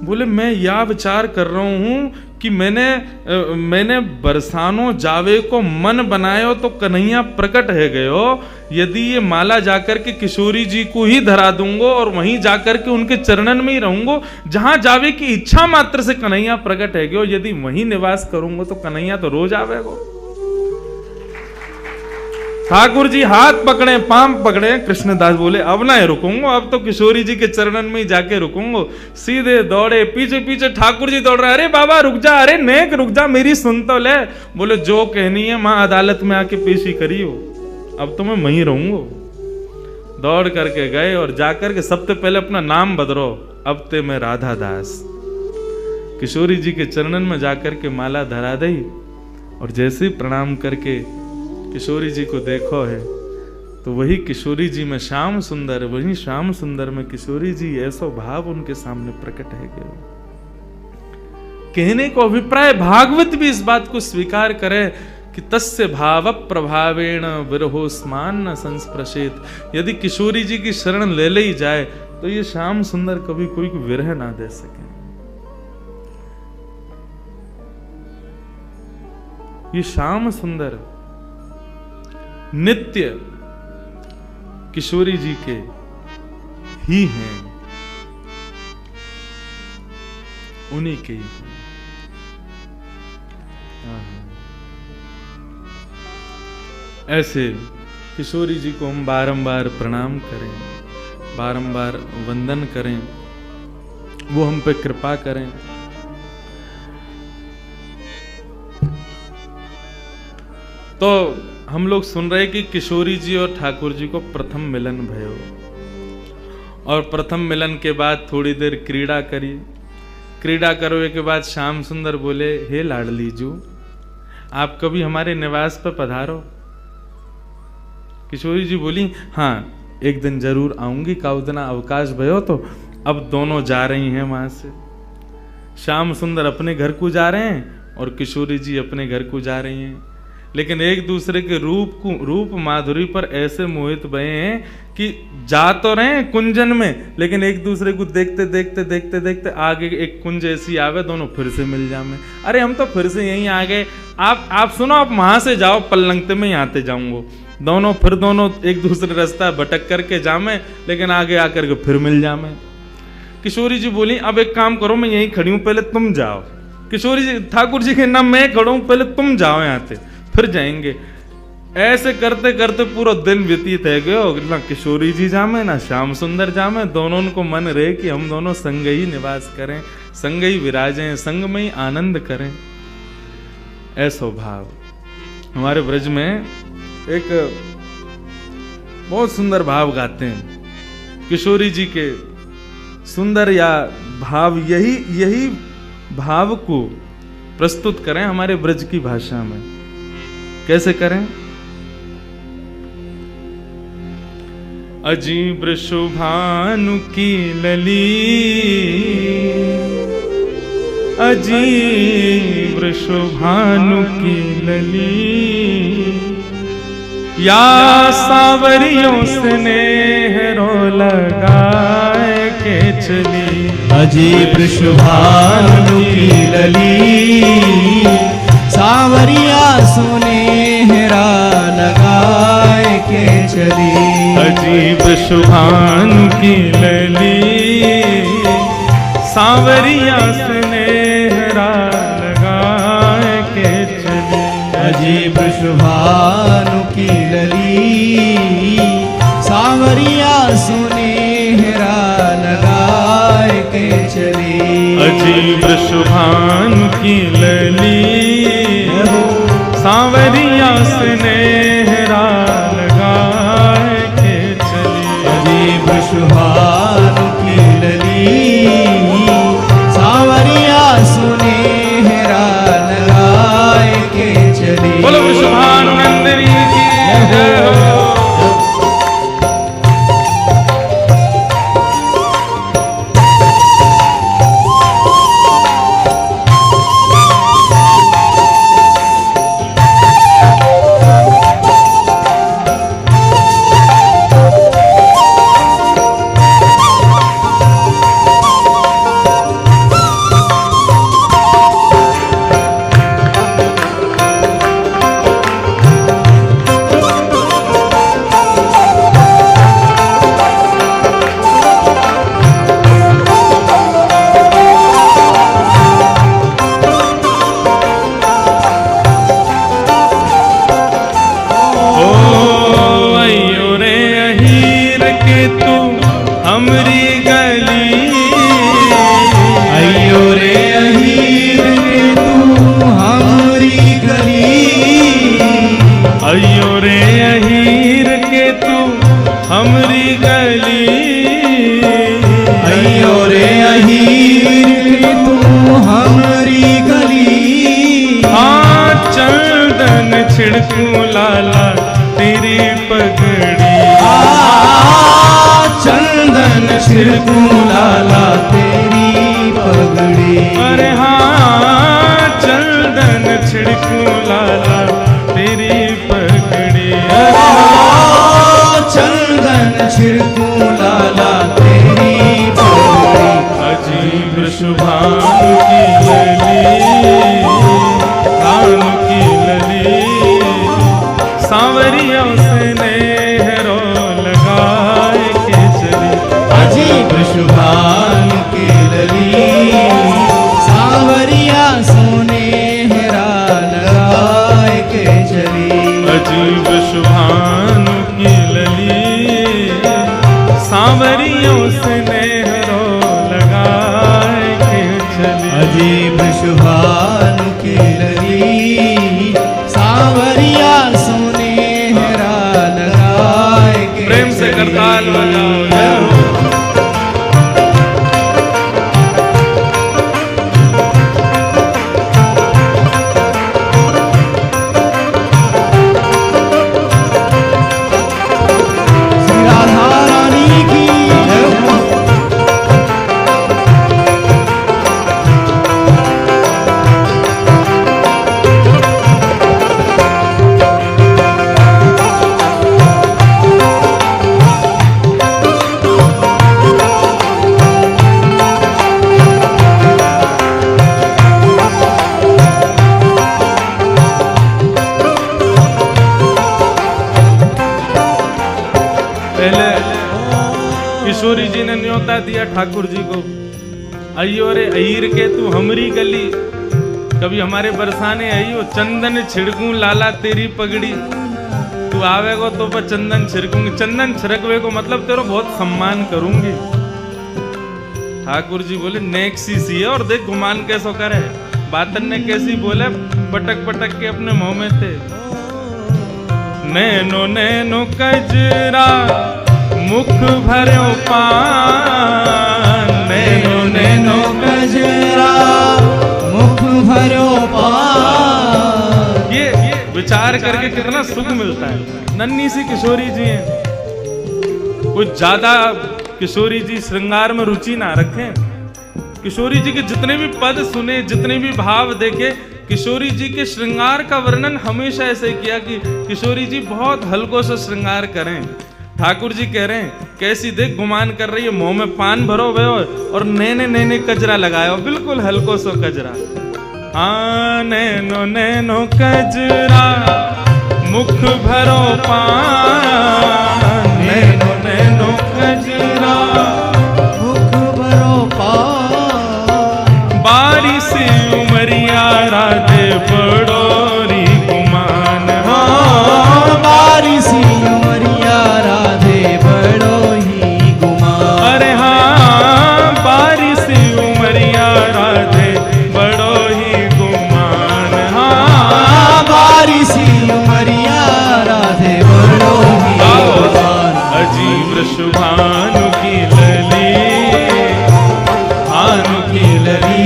बोले मैं यह विचार कर रहा हूं कि मैंने बरसानो जावे को मन बनायो तो कन्हैया प्रकट है गयो। यदि ये माला जाकर के किशोरी जी को ही धरा दूंगा और वहीं जाकर के उनके चरणन में ही रहूंगा, जहां जावे की इच्छा मात्र से कन्हैया प्रकट है गयो। यदि वहीं निवास करूंगा तो कन्हैया तो रोज आवेगो। ठाकुर जी हाथ पकड़े, पांव पकड़े। कृष्णदास बोले अब ना रुकूंगा, अब तो किशोरी जी के चरणन में ही जाके रुकूंगा। सीधे दौड़े, पीछे पीछे ठाकुर जी दौड़ रहे। अरे बाबा रुक जा, अरे नेक रुक जा, मेरी सुन तो ले। बोले जो कहनी है मां अदालत में आके पेशी करियो, अब तो मैं वहीं रहूंगा। दौड़ करके गए और जाकर के सबसे पहले अपना नाम बदलो, अब ते मैं राधा दास। किशोरी जी के चरणन में जाकर के माला धरा दी और जैसे ही प्रणाम करके किशोरी जी को देखो है तो वही किशोरी जी में श्याम सुंदर, वही श्याम सुंदर में किशोरी जी, ऐसा भाव उनके सामने प्रकट है गया। कहने को अभिप्राय भागवत भी इस बात को स्वीकार करे कि तस्य भाव प्रभावेण विरहोस्मान न संस्पृशेत। यदि किशोरी जी की शरण ले ली जाए तो ये श्याम सुंदर कभी कोई को विरह ना दे सके। ये श्याम सुंदर नित्य किशोरी जी के ही हैं, उन्हीं के ही हैं। ऐसे किशोरी जी को हम बारंबार प्रणाम करें, बारंबार वंदन करें, वो हम पे कृपा करें। तो हम लोग सुन रहे कि किशोरी जी और ठाकुर जी को प्रथम मिलन भयो और प्रथम मिलन के बाद थोड़ी देर क्रीड़ा करी। क्रीड़ा करने के बाद श्याम सुंदर बोले हे लाडली जू, आप कभी हमारे निवास पर पधारो। किशोरी जी बोली हाँ एक दिन जरूर आऊंगी, काउदना अवकाश भयो। तो अब दोनों जा रही हैं वहां से। श्याम सुंदर अपने घर को जा रहे हैं और किशोरी जी अपने घर को जा रही हैं, लेकिन एक दूसरे के रूप माधुरी पर ऐसे मोहित भये हैं कि जा तो रहे हैं कुंजन में, लेकिन एक दूसरे को देखते देखते देखते देखते आगे एक कुंज ऐसी आवे, दोनों फिर से मिल जामे। अरे हम तो फिर से यहीं आ गए, आप सुनो, आप वहां से जाओ, पल्लंगते में यहाँ ते जाऊंगा। दोनों एक दूसरे रास्ता भटक करके जामे, लेकिन आगे आकर के फिर मिल जामे। किशोरी जी बोली अब एक काम करो, मैं यहीं खड़ी हूं, पहले तुम जाओ। किशोरी जी ठाकुर जी के नाम मैं खड़ा हूं, पहले तुम जाओ यहाँ से, फिर जाएंगे। ऐसे करते करते पूरा दिन व्यतीत है गयो, ना किशोरी जी जामे ना श्याम सुंदर जामे। दोनों को मन रहे कि हम दोनों संग ही निवास करें, संग ही विराजें, संग में ही आनंद करें। ऐसा भाव हमारे ब्रज में एक बहुत सुंदर भाव गाते हैं किशोरी जी के। सुंदर या भाव, यही भाव को प्रस्तुत करें हमारे ब्रज की भाषा में। कैसे करें? अजीब शुभानु की लली, अजीब शुभानु की लली, या सावरियों स्नेह रो लगाए के चली। अजीब शुभानु की लली सावरिया सुनेहरा लगाए के चली। अजीब शुभानु की लली सावरिया स्नेहरा लगाए के चली। अजीब शुभानु की लली सावरिया सुनेहरा लगाए के चली। अजीब शुभानु की लली सावरिया स्नेहरा लगाए के चली। अजीब शुभानु की लली सावरिया सुनेहरा लगाए के चली। बोलो शुभानंदनी की जय हो। छिड़कूं लाला तेरी पगड़ी। चंदन छिड़कूं लाला तेरी पगड़ी। अरे हाँ चंदन छिड़कूं लाला तेरी पगड़ी। चंदन छिड़कूं लाला तेरी पगड़ी। अजीब शुभानु की लली कानू की लली सावरिया स्नेह रो लगाए के चली। अजीब शुभानु की लली सावरिया सुनेहरा लगाए के चली। अजीब शुभानु की लली सावरियों स्नेह रो लगाए के चली। अजीब शुभानु की लली सावरिया सुनेहरा लगाए के प्रेम से करताल बजाओ जय हो। श्री राधा रानी की जय हो। पहले किशोरी जी ने न्योता दिया ठाकुर जी को, अयो रे अहीर के तू हमरी गली, कभी हमारे बरसाने आइयो चंदन छिड़कूं लाला तेरी पगड़ी। तू आवेगो तो पर चंदन छिड़कूंगी, चंदन छिड़कवे को मतलब तेरो बहुत सम्मान करूंगी। ठाकुर जी बोले नेक्सी सी है और देख गुमान कैसो करे। बातन ने कैसी बोले पटक पटक के अपने मुंह में थे। नैनो नैनो कजरा मुख भरो पान। नैनो नैनो कजरा मुख भरो पान। ये विचार करके कितना सुख मिलता है। नन्ही सी किशोरी जी हैं, कुछ ज्यादा किशोरी जी श्रृंगार में रुचि ना रखें। किशोरी जी के जितने भी पद सुने, जितने भी भाव देखे, किशोरी जी के श्रृंगार का वर्णन हमेशा ऐसे किया कि किशोरी जी बहुत हल्को से श्रृंगार करें। ठाकुर जी कह रहे हैं कैसी देख गुमान कर रही है, मुंह में पान भरो भे और नैने नैने कजरा लगायो, बिल्कुल हल्को सो कजरा। हाँ नैनो नैनो कजरा मुख भरो पान, नैनो नैनो कजरा मुख भरो पान। बारी से उमरिया राधे बड़ोरी गुमान। हाँ बारी सी उमरिया राधे बड़ो ही गुमान। अरे हाँ बारी से उमरिया राधे बड़ो ही गुमान। हाँ बारी सी उमरिया राधे बड़ो ही गुमान। अजीब शुभानु की लली, भानु की लली,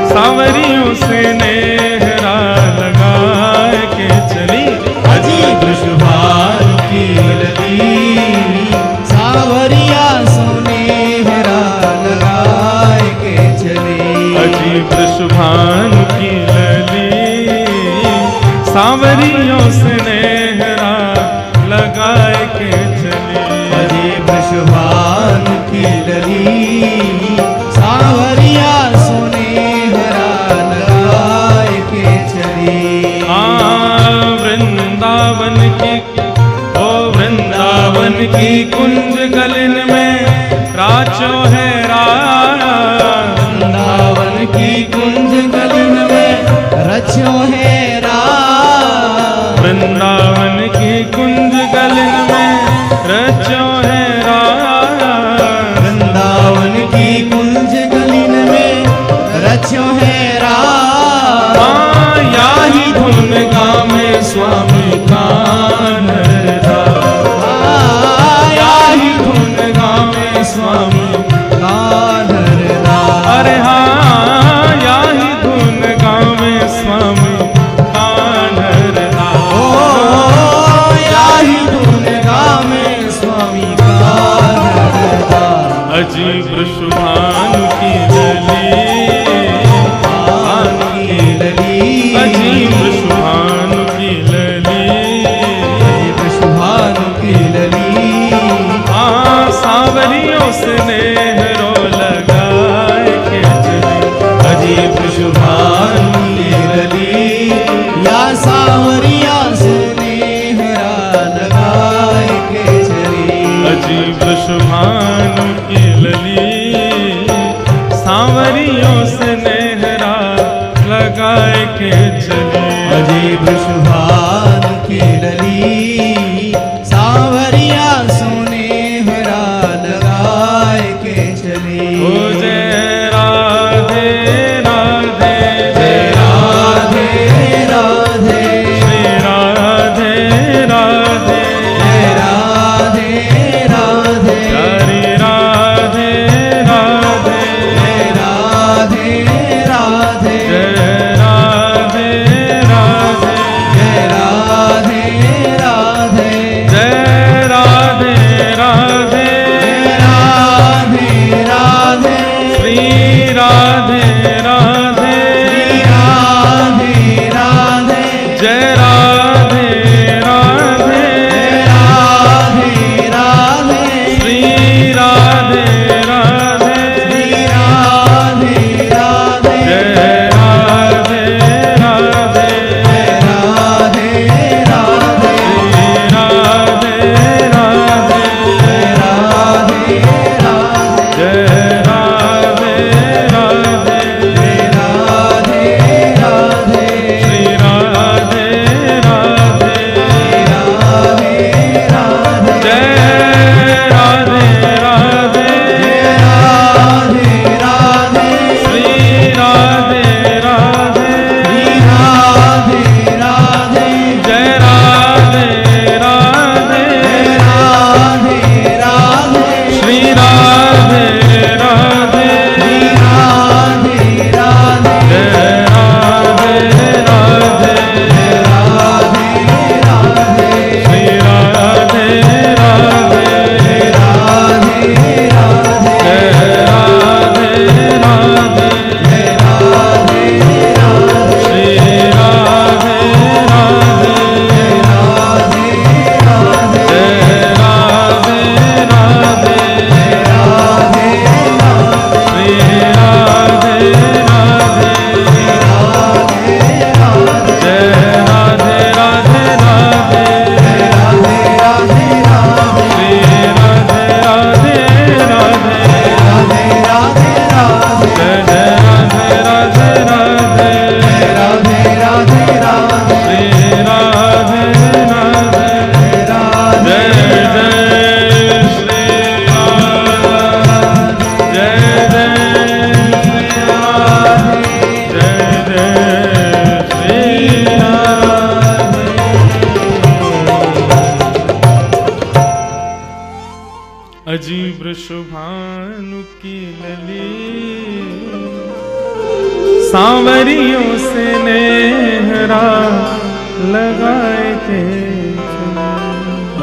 सावरियों से नेहरा लगा के चली। अजीब शुभानु की लली, सावरिया सुनेहरा लगाए के चली। अजीब शुभानु की लली, सावरियों से नेहरा लगाए के चली। अजीब शुभानु की लली, सावरिया सुनेहरा लगाए के चली। वृंदावन की ओ वृंदावन की कुंज गलन में राचो है राज। वृंदावन की कुंज गलन में रचो है राज। वृंदावन की कुंज गलन में रचो है राज। वृंदावन की कुंज गलन में रचो है राज। या ही धुन गावे स्वामी कानरदास। या ही धुन गावे स्वामी कानरदास। अरे हाँ या ही धुन गावे स्वामी कानरदास। ओ या ही धुन गावे स्वामी कानरदास। अजीब शुभानु की लली, भानु की लली, अजीब शुभानु की लली, अजी वृषभानु की लली सांवरियों से नेहरा लगाए थे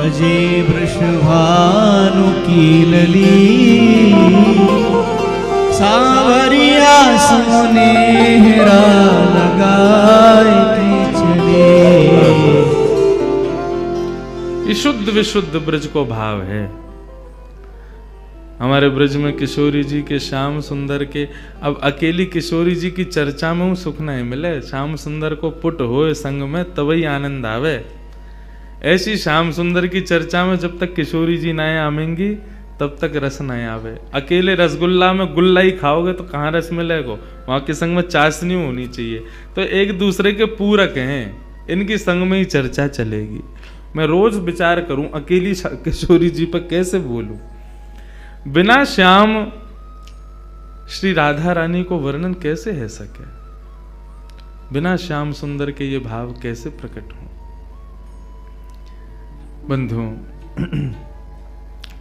अजी वृषभानु की लली सांवरिया सोनेहरा लगाए थे चले। ये शुद्ध विशुद्ध ब्रज को भाव है। हमारे ब्रज में किशोरी जी के श्याम सुंदर के, अब अकेली किशोरी जी की चर्चा में हूँ सुख नहीं मिले, श्याम सुंदर को पुट होए संग में तभी आनंद आवे। ऐसी श्याम सुंदर की चर्चा में जब तक किशोरी जी नहीं आवेंगी तब तक रस नहीं आवे। अकेले रसगुल्ला में गुल्ला ही खाओगे तो कहाँ रस मिलेगा, वहाँ के संग में चाशनी होनी चाहिए। तो एक दूसरे के पूरक हैं, इनकी संग में ही चर्चा चलेगी। मैं रोज विचार करूं अकेली किशोरी जी पर कैसे बोलूं, बिना श्याम श्री राधा रानी को वर्णन कैसे है सके, बिना श्याम सुंदर के ये भाव कैसे प्रकट हो। बंधुओं,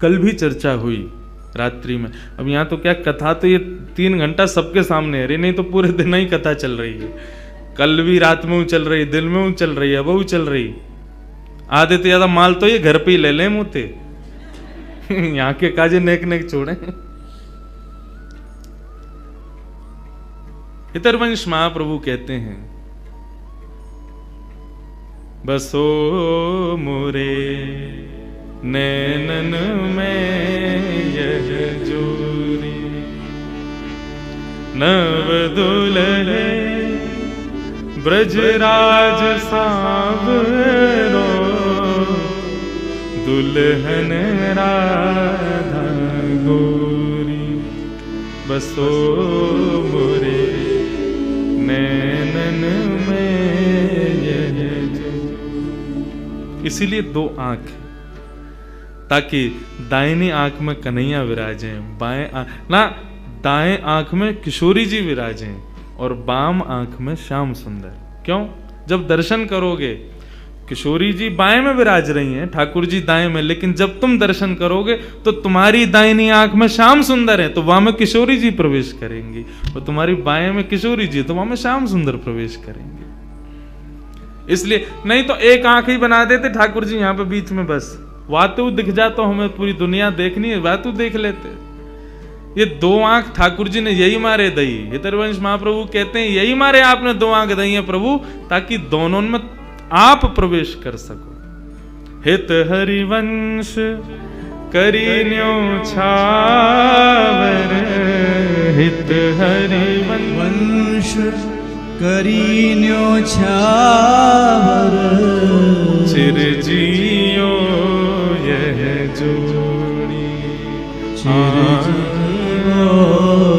कल भी चर्चा हुई रात्रि में। अब यहाँ तो क्या कथा, तो ये 3 घंटा सबके सामने है, नहीं तो पूरे दिन ही कथा चल रही है। कल भी रात में चल रही, दिन में चल रही है, वो चल रही। आधे तो ज्यादा माल तो ये घर पे ही ले लें मुते यहाँ के काजे नेक नेक छोड़े। इतरवंश महाप्रभु कहते हैं, बसो मोरे नैनन में यह जोरी, नव दुल्हे ब्रजराज सांवरो, दुल्हन राधा गोरी, बसो मोरे नैनन में यह जो। इसीलिए 2 आंख, ताकि दाहिनी आंख में कन्हैया विराजे, बाएं ना दाएं आंख में किशोरी जी विराजे और बाम आंख में श्याम सुंदर। क्यों? जब दर्शन करोगे किशोरी जी बाएं में विराज रही हैं, ठाकुर जी दाएं में, लेकिन जब तुम दर्शन करोगे तो तुम्हारी दाहिनी आंख में श्याम सुंदर है तो वहां में किशोरी जी प्रवेश करेंगी, और तुम्हारी बाएं में किशोरी जी तो वहां में श्याम सुंदर प्रवेश करेंगे। इसलिए नहीं तो एक आंख ही बना देते ठाकुर जी यहाँ पे बीच में, बस वातु दिख जा तो हमें पूरी दुनिया देखनी है, वातु देख लेते। ये 2 आंख ठाकुर जी ने यही मारे दई। हितरवंश महाप्रभु कहते हैं यही मारे आपने 2 आंख दई है प्रभु, ताकि दोनों में आप प्रवेश कर सको। हित हरिवंश करीन्यो छावर, हित हरिवंश करीन्यो छावर, चिरजियो यह जोड़ी, चिरजियो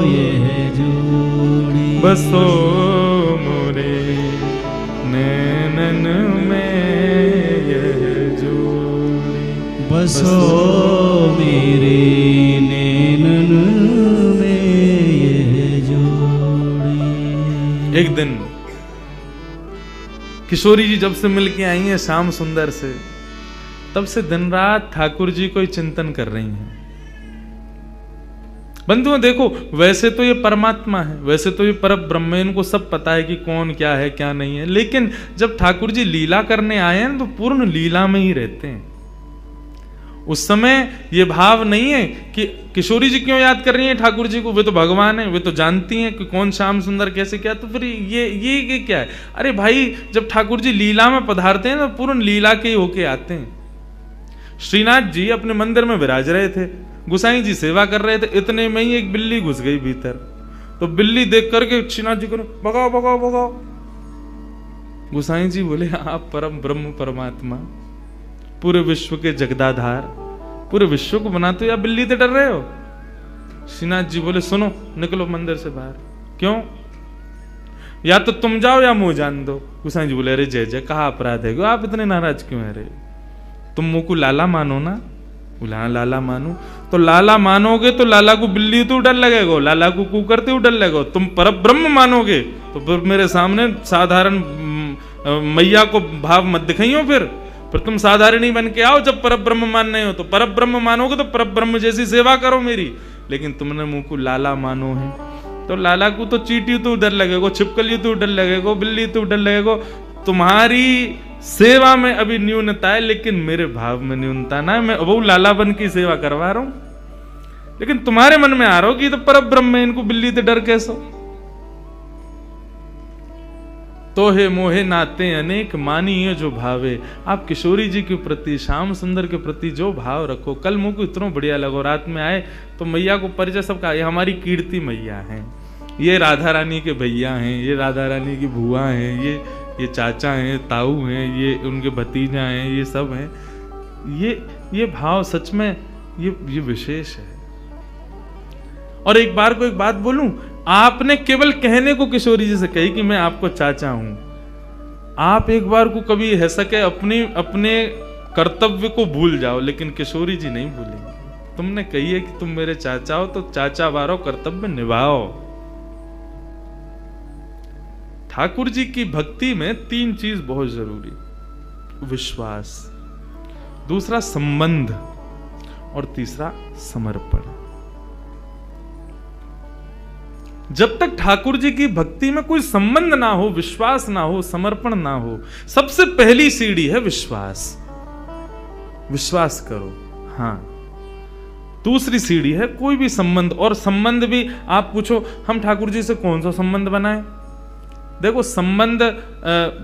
यह जोड़ी, बसो मोरे नैनन में यह जोड़ी, बसो मेरे नैनन में यह जोड़ी। एक दिन किशोरी जी जब से मिलके आई हैं श्याम सुंदर से, तब से दिन रात ठाकुर जी को चिंतन कर रही हैं। बंधुओं देखो, वैसे तो ये परमात्मा है, वैसे तो ये पर ब्रह्म, इनको सब पता है कि कौन क्या है क्या नहीं है, लेकिन जब ठाकुर जी लीला करने आए हैं तो पूर्ण लीला में ही रहते हैं। उस समय ये भाव नहीं है कि किशोरी जी क्यों याद कर रही हैं ठाकुर जी को, वे तो भगवान है, वे तो जानती हैं कि कौन श्याम सुंदर कैसे क्या, तो फिर ये क्या है। अरे भाई, जब ठाकुर जी लीला में पधारते हैं तो पूर्ण लीला के ही होके आते हैं। श्रीनाथ जी अपने मंदिर में विराज रहे थे, गुसाई जी सेवा कर रहे थे, इतने में ही एक बिल्ली घुस गई भीतर। तो बिल्ली देख करके श्रीनाथ जी को भगाओ भगाओ भगाओ। गुसाई जी बोले, आप परम ब्रह्म परमात्मा, पूरे विश्व के जगदाधार, पूरे विश्व को बनाते हो, या बिल्ली से डर रहे हो? श्रीनाथ जी बोले, सुनो, निकलो मंदिर से बाहर। क्यों? या तो तुम जाओ या मुंह जान दो। गुसाई जी बोले, अरे जय जय, कहा अपराध है, आप इतने नाराज क्यों है रे? तुम मुंह को लाला मानो ना। बोला, हाँ लाला मानो। तो लाला मानोगे तो लाला को बिल्ली तो डर लगेगा, लाला को कू करते हुए डर लगेगा। तुम पर ब्रह्म मानोगे तो फिर मेरे सामने साधारण मैया को भाव मत दिखाइयो। फिर फिर तुम साधारणी बन के आओ, जब परब्रह्म मानने हो तो परब्रह्म मानोगे तो परब्रह्म जैसी सेवा करो मेरी। लेकिन तुमने मुंह को लाला मानो है, तो लाला को तो चींटी तो डर लगेगा, छिपकली तो डर लगेगा, बिल्ली तो डर लगेगा। तुम्हारी सेवा में अभी न्यूनता है, लेकिन मेरे भाव में न्यूनता ना है। मैं वो लाला बन की सेवा करवा रहा हूं, लेकिन तुम्हारे मन में आ रहा हो कि तो परब्रह्म है, इनको बिल्ली से डर कैसो। तो हे मोहे नाते अनेक मानिए जो भावे। आप किशोरी जी के प्रति, श्याम सुंदर के प्रति जो भाव रखो। कल मुझको इतना बढ़िया लगो, रात में आए तो मैया को परिचय सबका, ये हमारी कीर्ति मैया हैं, ये राधा रानी के भैया हैं, ये राधा रानी की बुआ हैं, ये चाचा हैं, ताऊ हैं, ये उनके भतीजा हैं, ये सब हैं। ये भाव सच में ये विशेष है। और एक बार को एक बात बोलूं, आपने केवल कहने को किशोरी जी से कही कि मैं आपको चाचा हूं। आप एक बार को कभी है सके अपने कर्तव्य को भूल जाओ, लेकिन किशोरी जी नहीं भूलेंगे। तुमने कही है कि तुम मेरे चाचा हो, तो चाचा वारो कर्तव्य निभाओ। ठाकुर जी की भक्ति में 3 चीज बहुत जरूरी, विश्वास, दूसरा संबंध, और तीसरा समर्पण। जब तक ठाकुर जी की भक्ति में कोई संबंध ना हो, विश्वास ना हो, समर्पण ना हो, सबसे पहली सीढ़ी है विश्वास। विश्वास करो, हाँ। दूसरी सीढ़ी है कोई भी संबंध, और संबंध भी आप पूछो हम ठाकुर जी से कौन सा संबंध बनाए। देखो संबंध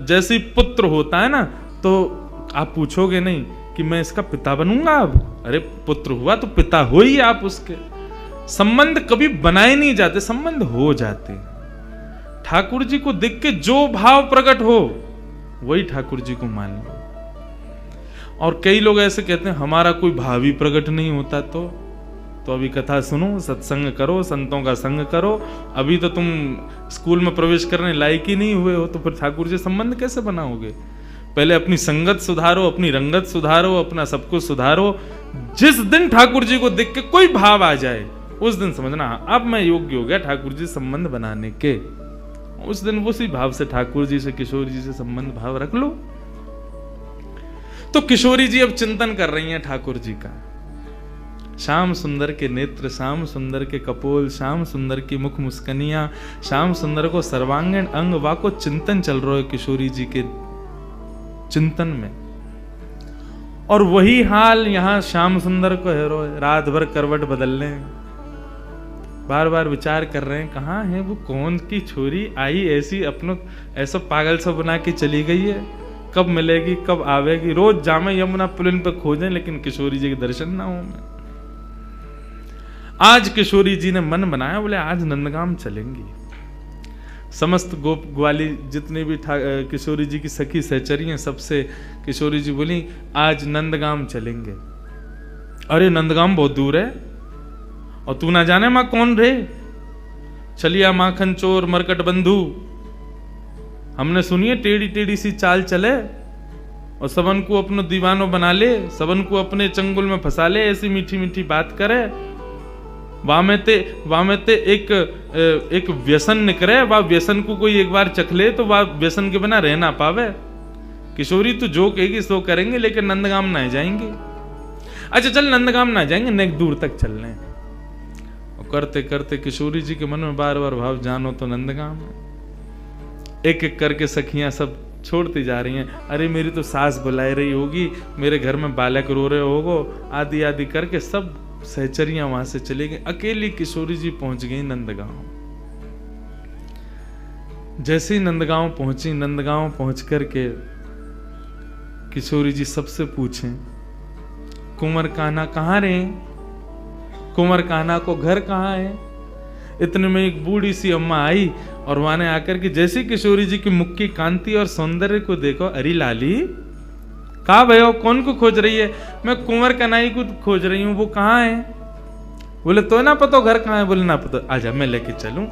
जैसे पुत्र होता है ना, तो आप पूछोगे नहीं कि मैं इसका पिता बनूंगा अब। अरे पुत्र हुआ तो पिता हो ही आप उसके। संबंध कभी बनाए नहीं जाते, संबंध हो जाते। ठाकुर जी को देख के जो भाव प्रकट हो वही ठाकुर जी को मान लो। और कई लोग ऐसे कहते हैं हमारा कोई भाव ही प्रकट नहीं होता, तो अभी कथा सुनो, सत्संग करो, संतों का संग करो। अभी तो तुम स्कूल में प्रवेश करने लायक ही नहीं हुए हो, तो फिर ठाकुर जी संबंध कैसे बनाओगे। पहले अपनी संगत सुधारो, अपनी रंगत सुधारो, अपना सब कुछ सुधारो। जिस दिन ठाकुर जी को देख के कोई भाव आ जाए, उस दिन समझना अब मैं योग्य हो गया ठाकुर जी संबंध बनाने के। उस दिन उसी भाव से ठाकुर जी से, किशोरी जी से संबंध भाव रख लो। तो किशोरी जी अब चिंतन कर रही हैं ठाकुर जी का। श्याम सुंदर के नेत्र, श्याम सुंदर के कपोल, श्याम सुंदर की मुख मुस्कनियां, श्याम सुंदर को सर्वांगीण अंग वाको चिंतन चल रहा है किशोरी जी के चिंतन में। और वही हाल यहां श्याम सुंदर को है रो, रात भर करवट बदल लें, बार बार विचार कर रहे हैं कहाँ है वो, कौन की छोरी आई ऐसी अपनों ऐसा पागल सा बना के चली गई है, कब मिलेगी, कब आवेगी। रोज जामे यमुना पुलिन पे खोजें, लेकिन किशोरी जी के दर्शन ना हो। मैं आज किशोरी जी ने मन बनाया, बोले आज नंदगाम चलेंगी। समस्त गोप ग्वाली जितने भी किशोरी जी की सखी सहचरी हैं, सबसे किशोरी जी बोली आज नंदगाम चलेंगे। अरे नंदगाम बहुत दूर है, और तू ना जाने मां कौन रे, चलिया माखन चोर मरकट बंधु। हमने सुनिए टेढ़ी टेढ़ी सी चाल चले, और सबन को अपनो दीवानो बना ले, सबन को अपने चंगुल में फंसा ले, ऐसी मीठी मीठी बात करे। वामे ते एक व्यसन निकरे, वह व्यसन को कोई एक बार चख ले तो वह व्यसन के बिना रह ना पावे। किशोरी तू जो कहेगी सो करेंगे, लेकिन नंदगाम ना जाएंगे। अच्छा चल नंदगाम ना जाएंगे, नेक दूर तक चल रहे। और करते करते किशोरी जी के मन में बार बार भाव, जानो तो नंदगाम है। एक एक करके सखियां सब छोड़ती जा रही हैं। अरे मेरी तो सास बुलाई रही होगी, मेरे घर में बालक रो रहे होगो, आदि आदि करके सब सहचरियां वहां से चली गई। अकेली किशोरी जी पहुंच गई नंदगांव। जैसे ही नंदगांव पहुंची, नंदगांव पहुंच करके किशोरी जी सबसे पूछें कुंवर कान्हा कहाँ रहे, कुंवर कान्हा को घर कहाँ है। इतने में एक बूढ़ी सी अम्मा आई, और वहां ने आकर के जैसे किशोरी जी की मुख की कांति और सौंदर्य को देखो, अरे लाली कहा भयो, कौन को खोज रही है। मैं कुंवर कन्हई को खोज रही हूँ, वो कहाँ है। बोले तो ना पता घर कहाँ है। बोले ना पता, आजा मैं लेके चलूं।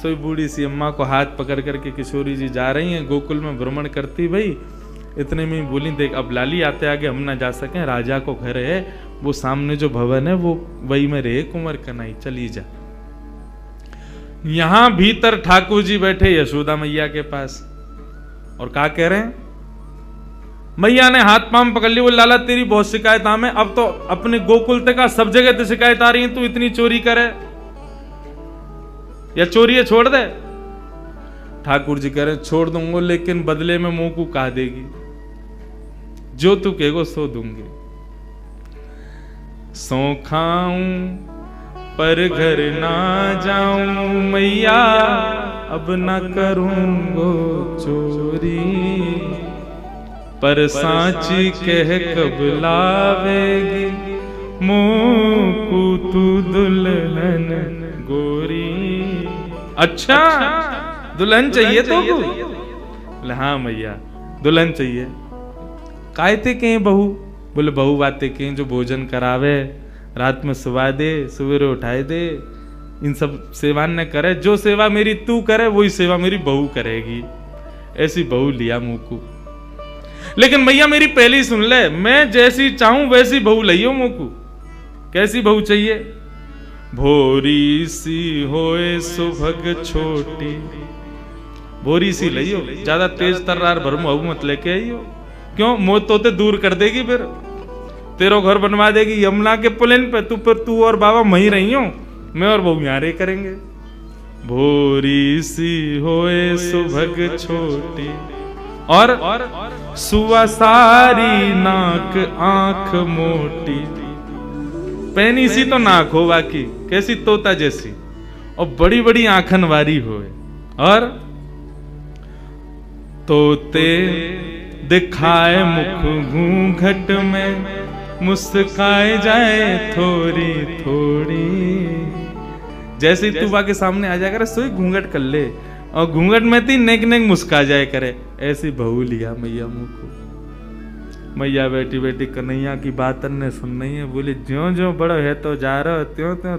सोई बूढ़ी सी अम्मा को हाथ पकड़ करके किशोरी जी जा रही हैं, गोकुल में भ्रमण करती भाई। इतने में बोली देख अब लाली आते आगे हम ना जा सकें, राजा को घर है, वो सामने जो भवन है वो वही में रहे कुंवर कन्हई, चली जा। यहां भीतर ठाकुर जी बैठे यशोदा मैया के पास, और क्या कह रहे हैं, मैया ने हाथ पांव पकड़ ली, बोले लाला तेरी बहुत शिकायत में, अब तो अपने गोकुल तक सब जगह तो शिकायत आ रही है, तू इतनी चोरी करे या चोरी छोड़ दे। ठाकुर जी कह रहे छोड़ दूंगा, लेकिन बदले में मुंह को कहा देगी, जो तू कहेगो सो दूंगी। सो खाऊं पर घर ना जाऊं मैया, अब ना करूंगो चोरी, पर सांची कह कब लावेगी मुंह को तू दुल्हन गोरी। अच्छा दुल्हन चाहिए तो? बोले हाँ मैया दुल्हन चाहिए। काय थे कहीं बहू? बोले बहू बातें कहीं जो भोजन करावे, रात में सुवा दे, सवेरे उठाए दे, इन सब सेवा न करे, जो सेवा मेरी तू करे वही सेवा मेरी बहू करेगी। ऐसी बहू लिया मुंह को। लेकिन मैया मेरी पहली सुन ले, मैं जैसी चाहूं वैसी बहू लइयो मुंह को। कैसी बहू चाहिए? भोरी सी होए सुभग छोटी, भोरी सी लइयो, ज्यादा तेज तर्रार भरमू मत लेके आइयो। क्यों? मोह तोते दूर कर देगी, फिर तेरो घर बनवा देगी यमुना के पुलिन पे, तू और बाबा वहीं रही हो, मैं और बहू यहाँ रे करेंगे। भोरी सी होए सुभग छोटी और सुवा सारी नाक आंख मोटी। पैनी सी तो नाक हो बाकी, कैसी तोता जैसी, और बड़ी बड़ी आंखन वारी होए, और तोते दिखाए मुख घूंघट में, मुस्काए जाए थोड़ी थोड़ी। जैसे तू बा के सामने आ जाए करे सोई घूंघट कर ले, और घूंघट में ती नेक नेक मुस्का जाए करे, ऐसी बहू लिया मैया मुंह को। मैया बैठी बैठी कन्हैया की बात ने सुन नहीं है, बोले ज्यों ज्यों बड़ा है तो जा रहा, त्यों त्यों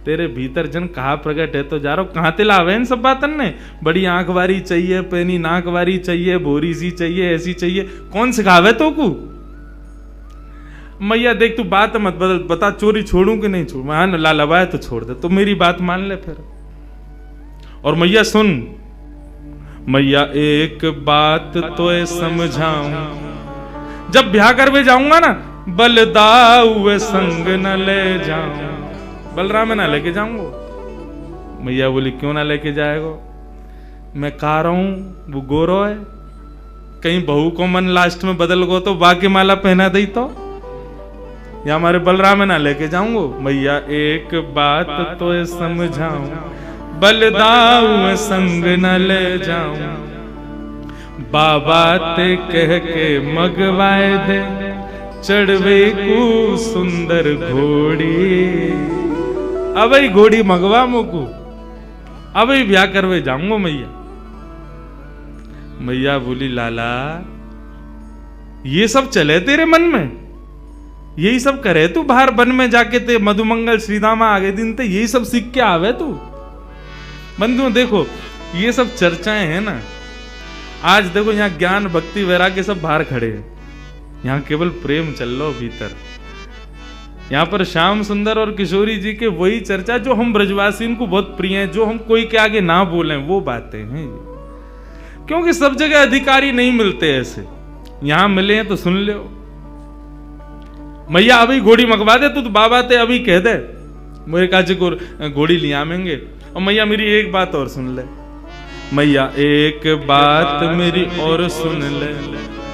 तेरे भीतर जन कहा प्रकट है तो जा रहा। कहाँ ते लावे इन सब बातन ने? बड़ी आंख वारी चाहिए, पैनी नाक वारी चाहिए, बोरी सी चाहिए, ऐसी चाहिए, कौन सिखावे तो को? मैया देख तू बात मत बदल, बता चोरी छोड़ूं कि नहीं छोड़ूं? हाँ लालवा है तो छोड़ दे, तो मेरी बात मान ले फिर। और मैया सुन, मैया एक बात तो समझाऊं, जब ब्याह करवे जाऊंगा ना, बलदाऊ संग न ले जाऊं, बलराम ना लेके जाऊंगा। मैया बोली क्यों ना लेके जाएगा? मैं कह रहा हूं वो गोरो है, कहीं बहू को मन लास्ट में बदल गो तो बाकी माला पहना दई तो, या हमारे बलराम ना लेके जाऊंगा। मैया एक बात तो समझाऊं, बलदाऊ संग न ले जाऊं, बाबा ते कह के मगवाए दे, चढ़वे को सुंदर घोड़ी। अब घोड़ी मगवा मुकू, अब ब्याह करवे जाऊंगा मैया। मैया बोली लाला ये सब चले तेरे मन में, यही सब करे तू बाहर वन में जाके, ते मधुमंगल श्रीदामा आगे दिन ते यही सब सीख के आवे तू। बंधुओं देखो ये सब चर्चाएं हैं ना, आज देखो यहाँ ज्ञान भक्ति वैराग्य सब बाहर खड़े हैं, यहाँ केवल प्रेम चल लो भीतर। यहाँ पर श्याम सुंदर और किशोरी जी के वही चर्चा जो हम ब्रजवासी को बहुत प्रिय है, जो हम कोई के आगे ना बोलें वो बातें हैं। क्योंकि सब जगह अधिकारी नहीं मिलते ऐसे, यहां मिले हैं तो सुन लो। मैया अभी घोड़ी मंगवा दे, तू तो बाबा ते अभी कह दे मेरे काजे को घोड़ी ले आवेंगे। और मैया मेरी एक बात और सुन ले, मैया एक बात मेरी और सुन ले।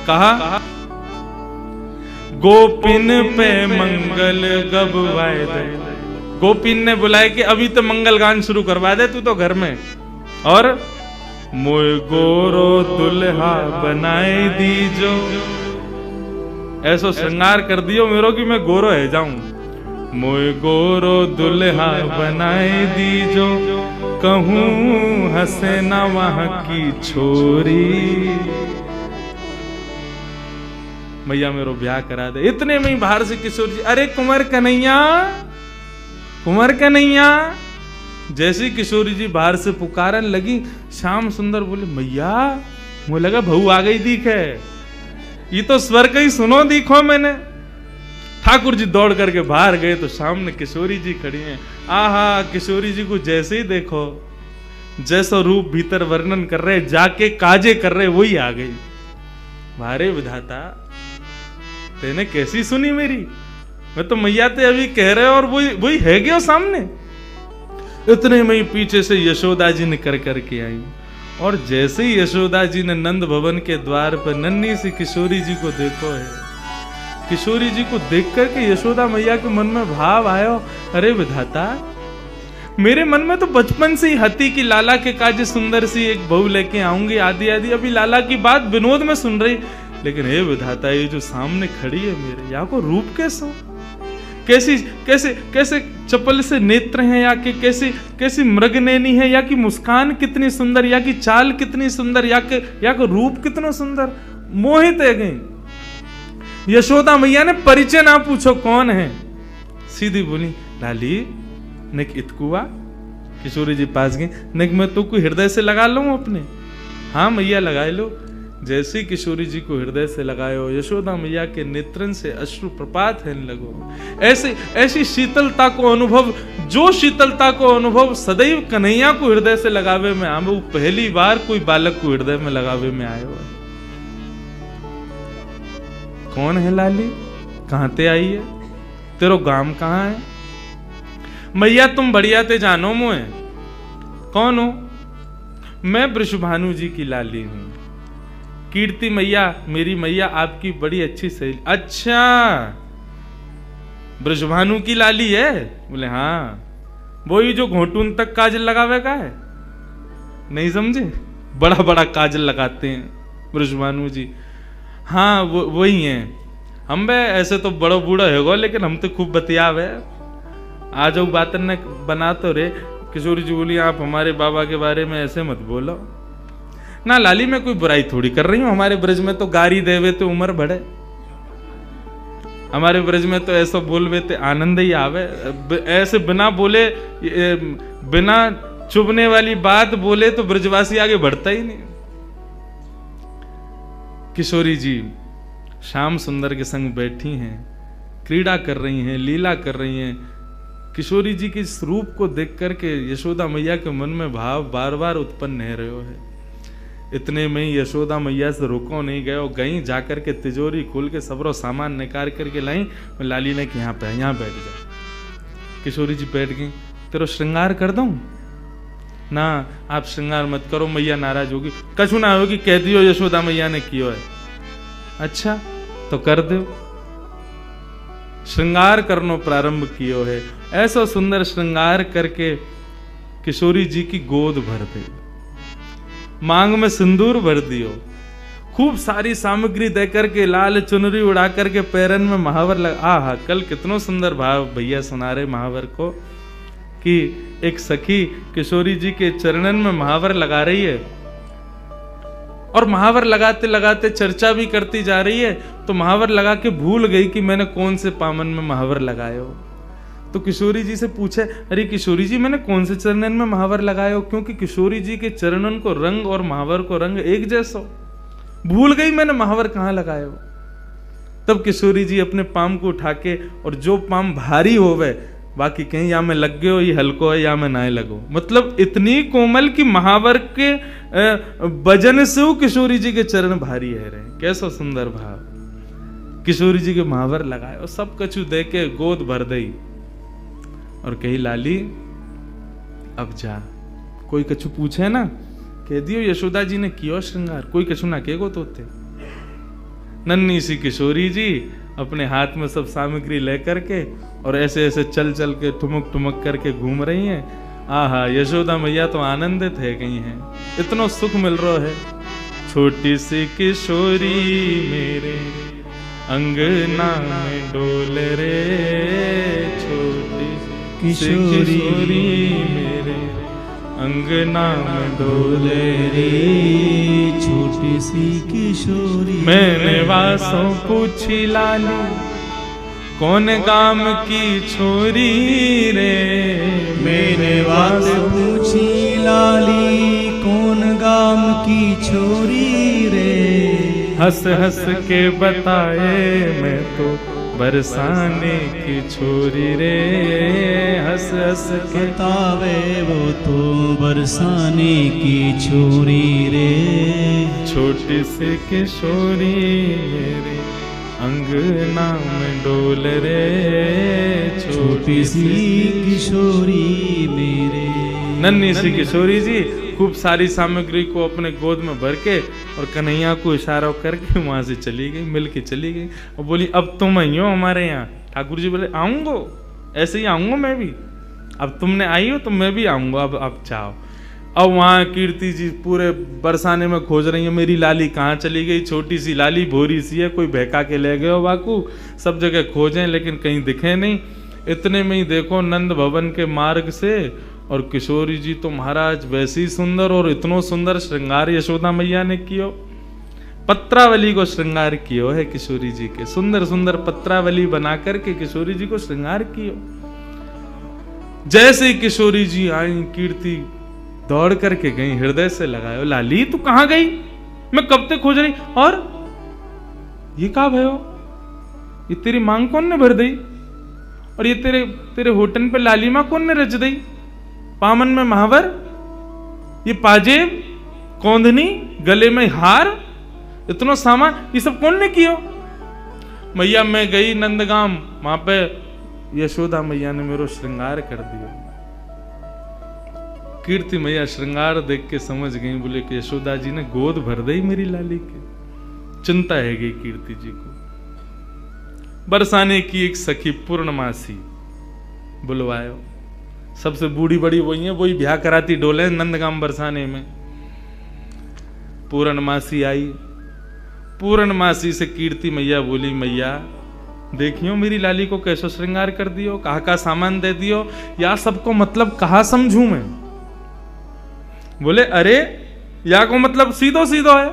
कहा गोपिन पे मंगल गबवाए दे। गोपिन ने बुलाए कि अभी तो मंगल गान शुरू करवा दे तू तो घर में, और मोय गोरो दुल्हा बनाए दीजो, ऐसो श्रृंगार कर दियो मेरो कि मैं गोरो है जाऊं। मोय गोरो दुल्हा बनाए दीजो, कहूं हंसे ना वहां की छोरी। मैया मेरो ब्याह करा दे। इतने में ही बाहर से किशोर जी, अरे कुंवर कन्हैया, कुंवर कन्हैया। जैसे किशोरी जी बाहर से पुकारन लगी, श्याम सुंदर बोले मैया मुझे लगा बहू आ गई दिखे, ये तो स्वर का ही सुनो दिखो मैंने। ठाकुर जी दौड़ करके बाहर गए तो सामने किशोरी जी खड़ी हैं। आहा, किशोरी जी को जैसे ही देखो, जैसा रूप भीतर वर्णन कर रहे, जाके काजे कर रहे, वही आ गई। भारे विधाता, तेने कैसी सुनी मेरी? मैं तो मैया ते अभी कह रहे और वही है गया सामने। इतने में ही पीछे से यशोदा जी ने कर के आई, और जैसे ही यशोदा जी ने नंद भवन के द्वार पर नन्ही सी किशोरी जी को देखो है, किशोरी जी को देख करके यशोदा मैया के मन में भाव आयो, अरे विधाता, मेरे मन में तो बचपन से ही हती कि लाला के काज सुंदर सी एक बहू लेके आऊंगी, आदि आदि। अभी लाला की बात विनोद में सुन रही, लेकिन हे विधाता, ये जो सामने खड़ी है मेरे, या को रूप कैसा, कैसी कैसे कैसे चपल से नेत्र हैं, या कि कैसी मृगनैनी है, या कि मुस्कान कितनी सुंदर, या कि चाल कितनी सुंदर, या कि रूप कितना सुंदर। मोहित है गई। यशोदा मैया ने परिचय ना पूछो कौन है, सीधी बोली, लाली निक इतकुआ। किशोरी जी पास गई, निक मैं तो कोई हृदय से लगा लूं अपने। हाँ मैया लगाए लो। जैसे किशोरी जी को हृदय से लगायो, यशोदा मैया के नेत्रन से अश्रु प्रपात होने लगो। ऐसी शीतलता को अनुभव, जो शीतलता को अनुभव सदैव कन्हैया को हृदय से लगावे में आवे, वो पहली बार कोई बालक को हृदय में लगावे में आयो है। कौन है लाली, कहां ते आई है, तेरो गांव कहां है? मैया तुम बढ़िया ते जानो मोए। कौन हो? मैं वृषभानु जी की लाली हूं। कीर्ति मैया, मेरी मैया आपकी बड़ी अच्छी सहेली। अच्छा, वृषभानु की लाली है? बोले हाँ, वही जो घोटून तक काजल लगावे का है। नहीं समझे? बड़ा बड़ा काजल लगाते हैं वृषभानु जी। हाँ वही है। हम बे ऐसे तो बड़ो बूढ़ा है, लेकिन हम तो खूब बतियावे। आ जाओ बात न बना तो रे। किशोरी जी बोली, आप हमारे बाबा के बारे में ऐसे मत बोलो ना लाली, मैं कोई बुराई थोड़ी कर रही हूं। हमारे ब्रज में तो गारी देवे तो उम्र बढ़े, हमारे ब्रज में तो ऐसा बोलवे ते आनंद ही आवे। ऐसे बिना बोले, बिना चुभने वाली बात बोले तो ब्रजवासी आगे बढ़ता ही नहीं। किशोरी जी श्याम सुंदर के संग बैठी हैं, क्रीड़ा कर रही हैं, लीला कर रही हैं। किशोरी जी के इस रूप को देख करके यशोदा मैया के मन में भाव बार बार उत्पन्न हो रहे है। इतने में ही यशोदा मैया से रुको नहीं गए, गई जाकर के तिजोरी खोल के सबरो सामान निकाल करके लाई। लाली ने कि यहाँ पे यहाँ बैठ जा। किशोरी जी बैठ गई। तेरो श्रृंगार कर दूं? ना, आप श्रृंगार मत करो, मैया नाराज होगी। कछु ना होगी, कह दियो यशोदा मैया ने कियो है। अच्छा तो कर दो। श्रृंगार करनो प्रारंभ कियो है। ऐसा सुंदर श्रृंगार करके किशोरी जी की गोद भर दे, मांग में सिंदूर भर दियो, खूब सारी सामग्री दे करके, लाल चुनरी उड़ा करके पैरन में महावर लगा। आहा, कल कितनो सुंदर भाव भैया सुना रहे महावर को, कि एक सखी किशोरी जी के चरणन में महावर लगा रही है, और महावर लगाते लगाते चर्चा भी करती जा रही है। तो महावर लगा के भूल गई कि मैंने कौन से पामन में महावर लगायो। तो किशोरी जी से पूछे, अरे किशोरी जी, मैंने कौन से चरणन में महावर लगायो? क्योंकि किशोरी जी के चरणन को रंग और महावर को रंग एक जैसा, भूल गई मैंने महावर कहाँ लगायो। तब किशोरी जी अपने पाम को उठा के, और जो पाम भारी होवे, बाकी कहीं या में लग गयो, ये हल्को है, या में ना लगो, मतलब इतनी कोमल कि महावर के वजन से वो किशोरी जी के चरण भारी है रहे। कैसा सुंदर भाव। किशोरी जी के महावर लगाए और सब कछु दे के गोद भर दई, और कही लाली अब जा। कोई कछु पूछे ना, कह दियो यशोदा जी ने कियो श्रृंगार, कोई कछु ना कहेगो तोते। नन्ही सी किशोरी जी अपने हाथ में सब सामग्री लेकर के, और ऐसे ऐसे चल चल के ठुमक ठुमक करके घूम रही हैं। आहा, यशोदा मैया तो आनंदित है गई हैं, इतना सुख मिल रहा है। छोटी सी किशोरी मेरे अंगना में डोल रे, छोटी किशोरी मेरे अंगना में डोले रे, छोटी सी किशोरी। मैंने वासों पूछी लाली, कौन गाम की छोरी रे। मैंने वासों पूछी लाली, कौन गाम की छोरी रे। हंस हंस के बताए, मैं तो बरसाने की छोरी रे, हंस हंस के बतावे वो तो बरसाने की छोरी रे। छोटी सी किशोरी मेरे अंगना में डोल रे, छोटी सी किशोरी मेरे। नन्ही सी किशोरी जी खूब सारी सामग्री को अपने गोद में भर के और कन्हैया को इशारा करके वहां से चली गई, मिल के चली गई और बोली अब तुम आई हो हमारे यहाँ। ठाकुर जी बोले आऊंगो, ऐसे ही आऊंगा मैं भी, अब तुमने आई हो तो मैं भी आऊंगा, अब चाहो। अब वहां कीर्ति जी पूरे बरसाने में खोज रही है, मेरी लाली कहाँ चली गई। छोटी सी लाली भोरी सी है, कोई बहका के ले गए हो बाकू, सब जगह खोजें लेकिन कहीं दिखे नहीं। इतने में ही देखो नंद भवन के मार्ग से, और किशोरी जी तो महाराज वैसी सुंदर, और इतनो सुंदर श्रृंगार यशोदा मैया ने कियो, पत्रावली को श्रृंगार कियो है किशोरी जी के, सुंदर सुंदर पत्रावली बना करके किशोरी जी को श्रृंगार कियो। जैसे ही किशोरी जी आई, कीर्ति दौड़ करके गई, हृदय से लगायो, लाली तू कहां गई, मैं कब तक खोज रही, और ये कहा भयो, ये तेरी मांग कौन ने भर दी, और ये तेरे होटन पे लाली मां कौन ने रच दी, पामन में महावर, ये पाजेब, कौंधनी, गले में हार, इतना सामान, ये सब कौन ने किया। मैया मैं गई नंदगाम, वहां पे यशोदा मैया ने मेरा श्रृंगार कर दिया। कीर्ति मैया श्रृंगार देख के समझ गई, बोले कि यशोदा जी ने गोद भर दी मेरी लाली के। चिंता है गई कीर्ति जी को। बरसाने की एक सखी पूर्णमासी बुलवायो, सबसे बूढ़ी बड़ी वही है, वही ब्याह कराती डोले नंदगाम बरसाने में। पूर्णमासी आई, पूर्णमासी से कीर्ति मैया बोली, मैया देखियो मेरी लाली को कैसे श्रृंगार कर दियो, कहा का सामान दे दियो, या सबको मतलब कहा समझू मैं। बोले अरे या को मतलब सीधो सीधो है,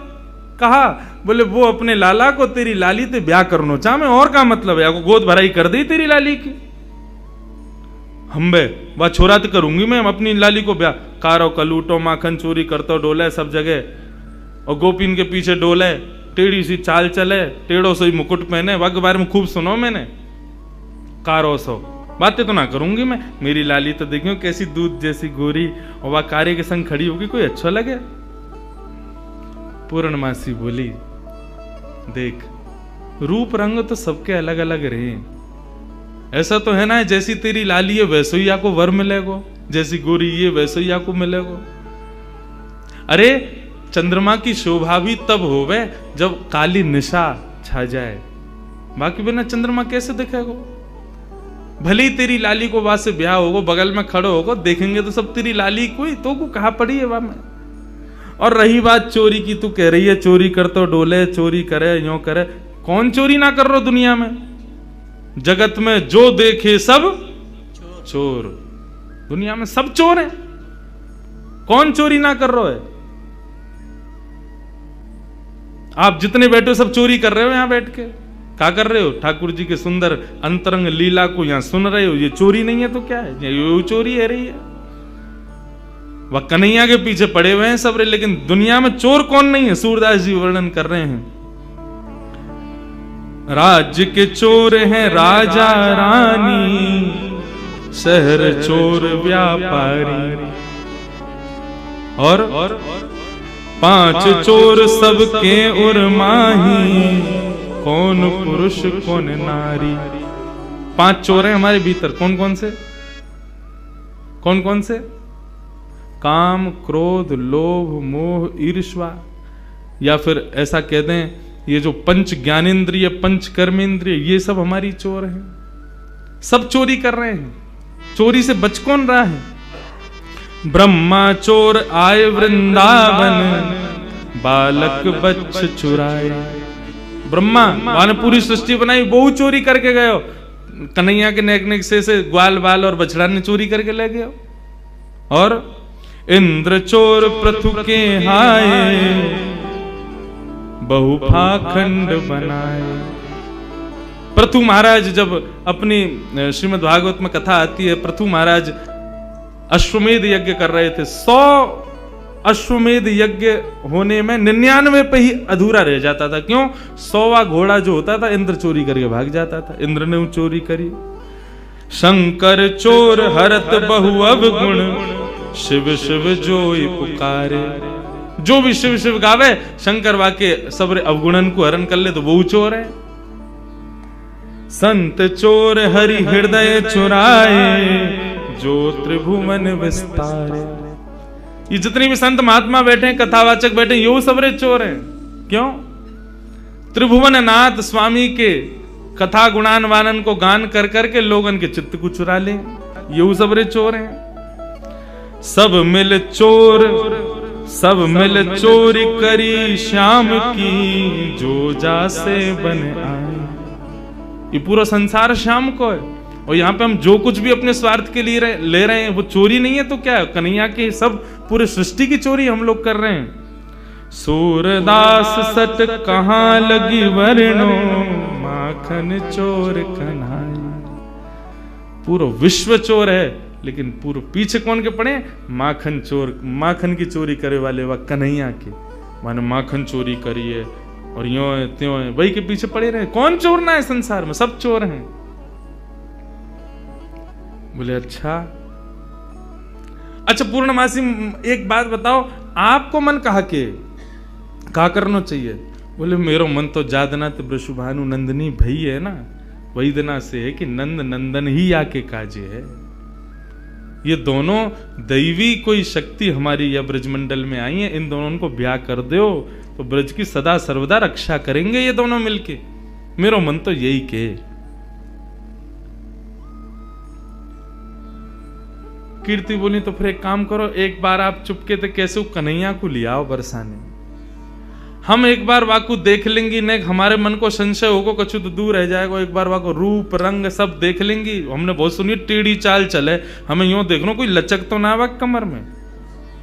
कहा बोले वो अपने लाला को तेरी लाली ते ब्याह करनो चाह मैं, और का मतलब है, या को गोद भराई कर दी तेरी लाली की। हम्बे वह छोरा तो करूंगी मैं अपनी लाली को ब्याह, कारो कलूटो माखन चोरी करतो डोले सब जगह, और गोपीन के पीछे डोले, टेढ़ी सी चाल चले, टेढ़ो से मुकुट पहने, वह के बारे में खूब सुनो मैंने, कारो सो बातें तो ना करूंगी मैं। मेरी लाली तो देखियो कैसी दूध जैसी गोरी, और वह कार्य के संग खड़ी होगी, कोई अच्छा लगे। पूर्णमासी बोली देख रूप रंग तो सबके अलग अलग रहे, ऐसा तो है ना जैसी तेरी लाली है वैसे ही आपको वर मिलेगो, जैसी गोरी ये वैसे ही आपको मिलेगो। अरे चंद्रमा की शोभा भी तब होवे जब काली निशा छा जाए, बाकी बिना चंद्रमा कैसे दिखेगो। भले ही तेरी लाली को वहां से ब्याह होगो, बगल में खड़ो होगो, देखेंगे तो सब तेरी लाली कोई तो को कहा पड़ी है वहां में। और रही बात चोरी की, तू कह रही है चोरी कर तो डोले, चोरी करे यो करे, कौन चोरी ना कर रहा दुनिया में, जगत में जो देखे सब चोर, दुनिया में सब चोर है, कौन चोरी ना कर रहा है। आप जितने बैठे हो सब चोरी कर रहे हो, यहां बैठ के क्या कर रहे हो, ठाकुर जी के सुंदर अंतरंग लीला को यहां सुन रहे हो, ये चोरी नहीं है तो क्या है, ये चोरी है रही है। वह कन्हैया के पीछे पड़े हुए हैं सब रे, लेकिन दुनिया में चोर कौन नहीं है, सूरदास जी वर्णन कर रहे हैं। राज्य के चोर हैं राजा रानी, शहर चोर व्यापारी, और 5 चोर सबके उर्माही, कौन पुरुष कौन नारी। 5 चोर हैं हमारे भीतर, कौन कौन से, कौन कौन से, काम क्रोध लोभ मोह ईर्ष्या, या फिर ऐसा कह दें ये जो पंच ज्ञानेंद्रिय पंच कर्मेंद्रिय, ये सब हमारी चोर हैं, सब चोरी कर रहे हैं। चोरी से बच कौन रहा है। ब्रह्मा चोर आए वृंदावन, बालक बच्च चुराए। ब्रह्मा ने पूरी सृष्टि बनाई, वो चोरी करके गए हो, कन्हैया के नेक नेक से ग्वाल बाल और बछड़ा ने चोरी करके ले गए। और इंद्र चोर पृथु के हाय, बहुपाखंड बनाए। पृथु महाराज जब अपनी श्रीमद् भागवत में कथा आती है, पृथु महाराज अश्वमेध यज्ञ कर रहे थे, 100 अश्वमेध यज्ञ होने में 99 पे ही अधूरा रह जाता था। क्यों? 100वां घोड़ा जो होता था इंद्र चोरी करके भाग जाता था। इंद्र ने चोरी करी। शंकर चोर हरत बहु अवगुण, शिव शिव जोई पुकारे। जो भी शिव शिव गावे, शंकर वाके सबरे अवगुणन को हरण कर ले तो वो चोर है। संत चोर हरि हृदय चुराए, जो त्रिभुवन विस्तारे। ये जितने भी संत महात्मा बैठे हैं, कथावाचक बैठे हैं, यो सबरे चोर हैं। क्यों? त्रिभुवन नाथ स्वामी के कथा गुणान वानन को गान कर करके लोगन के चित्त को चुरा ले, यो सबरे चोर हैं। सब मिल चोरी करी श्याम की, जो जासे बन आए। ये पूरा संसार श्याम को है, और यहाँ पे हम जो कुछ भी अपने स्वार्थ के लिए ले रहे हैं वो चोरी नहीं है तो क्या है? कन्हैया की सब पूरे सृष्टि की चोरी हम लोग कर रहे हैं। सूरदास सट कहाँ लगी वर्णो, माखन चोर कन्हैया। पूरा विश्व चोर है, लेकिन पूरे पीछे कौन के पड़े? माखन चोर, माखन की चोरी करे वाले वा कन्हैया के। माने माखन चोरी करी है और यो है त्यों है, वही के पीछे पड़े रहे। कौन चोर ना है संसार में? सब चोर हैं। बोले अच्छा पूर्णमासी, एक बात बताओ, आपको मन कहा करना चाहिए? बोले मेरो मन तो जादनाथ वृषभानु नंदनी भई है ना, वही दिना से है कि नंद नंदन ही आके काजे है। ये दोनों दैवी कोई शक्ति हमारी या ब्रजमंडल में आई है, इन दोनों को ब्याह कर दो तो ब्रज की सदा सर्वदा रक्षा करेंगे ये दोनों मिलके। मेरो मन तो यही के। कीर्ति बोली तो फिर एक काम करो, एक बार आप चुपके थे कैसे कन्हैया को ले आओ बरसाने, हम एक बार वाकू देख लेंगी, ने हमारे मन को संशय होगा कछु तो दूर रह जाएगा। एक बार वाको रूप रंग सब देख लेंगी। हमने बहुत सुनी टेढ़ी चाल चले, हमें यूं देखना कोई लचक तो ना वाक कमर में।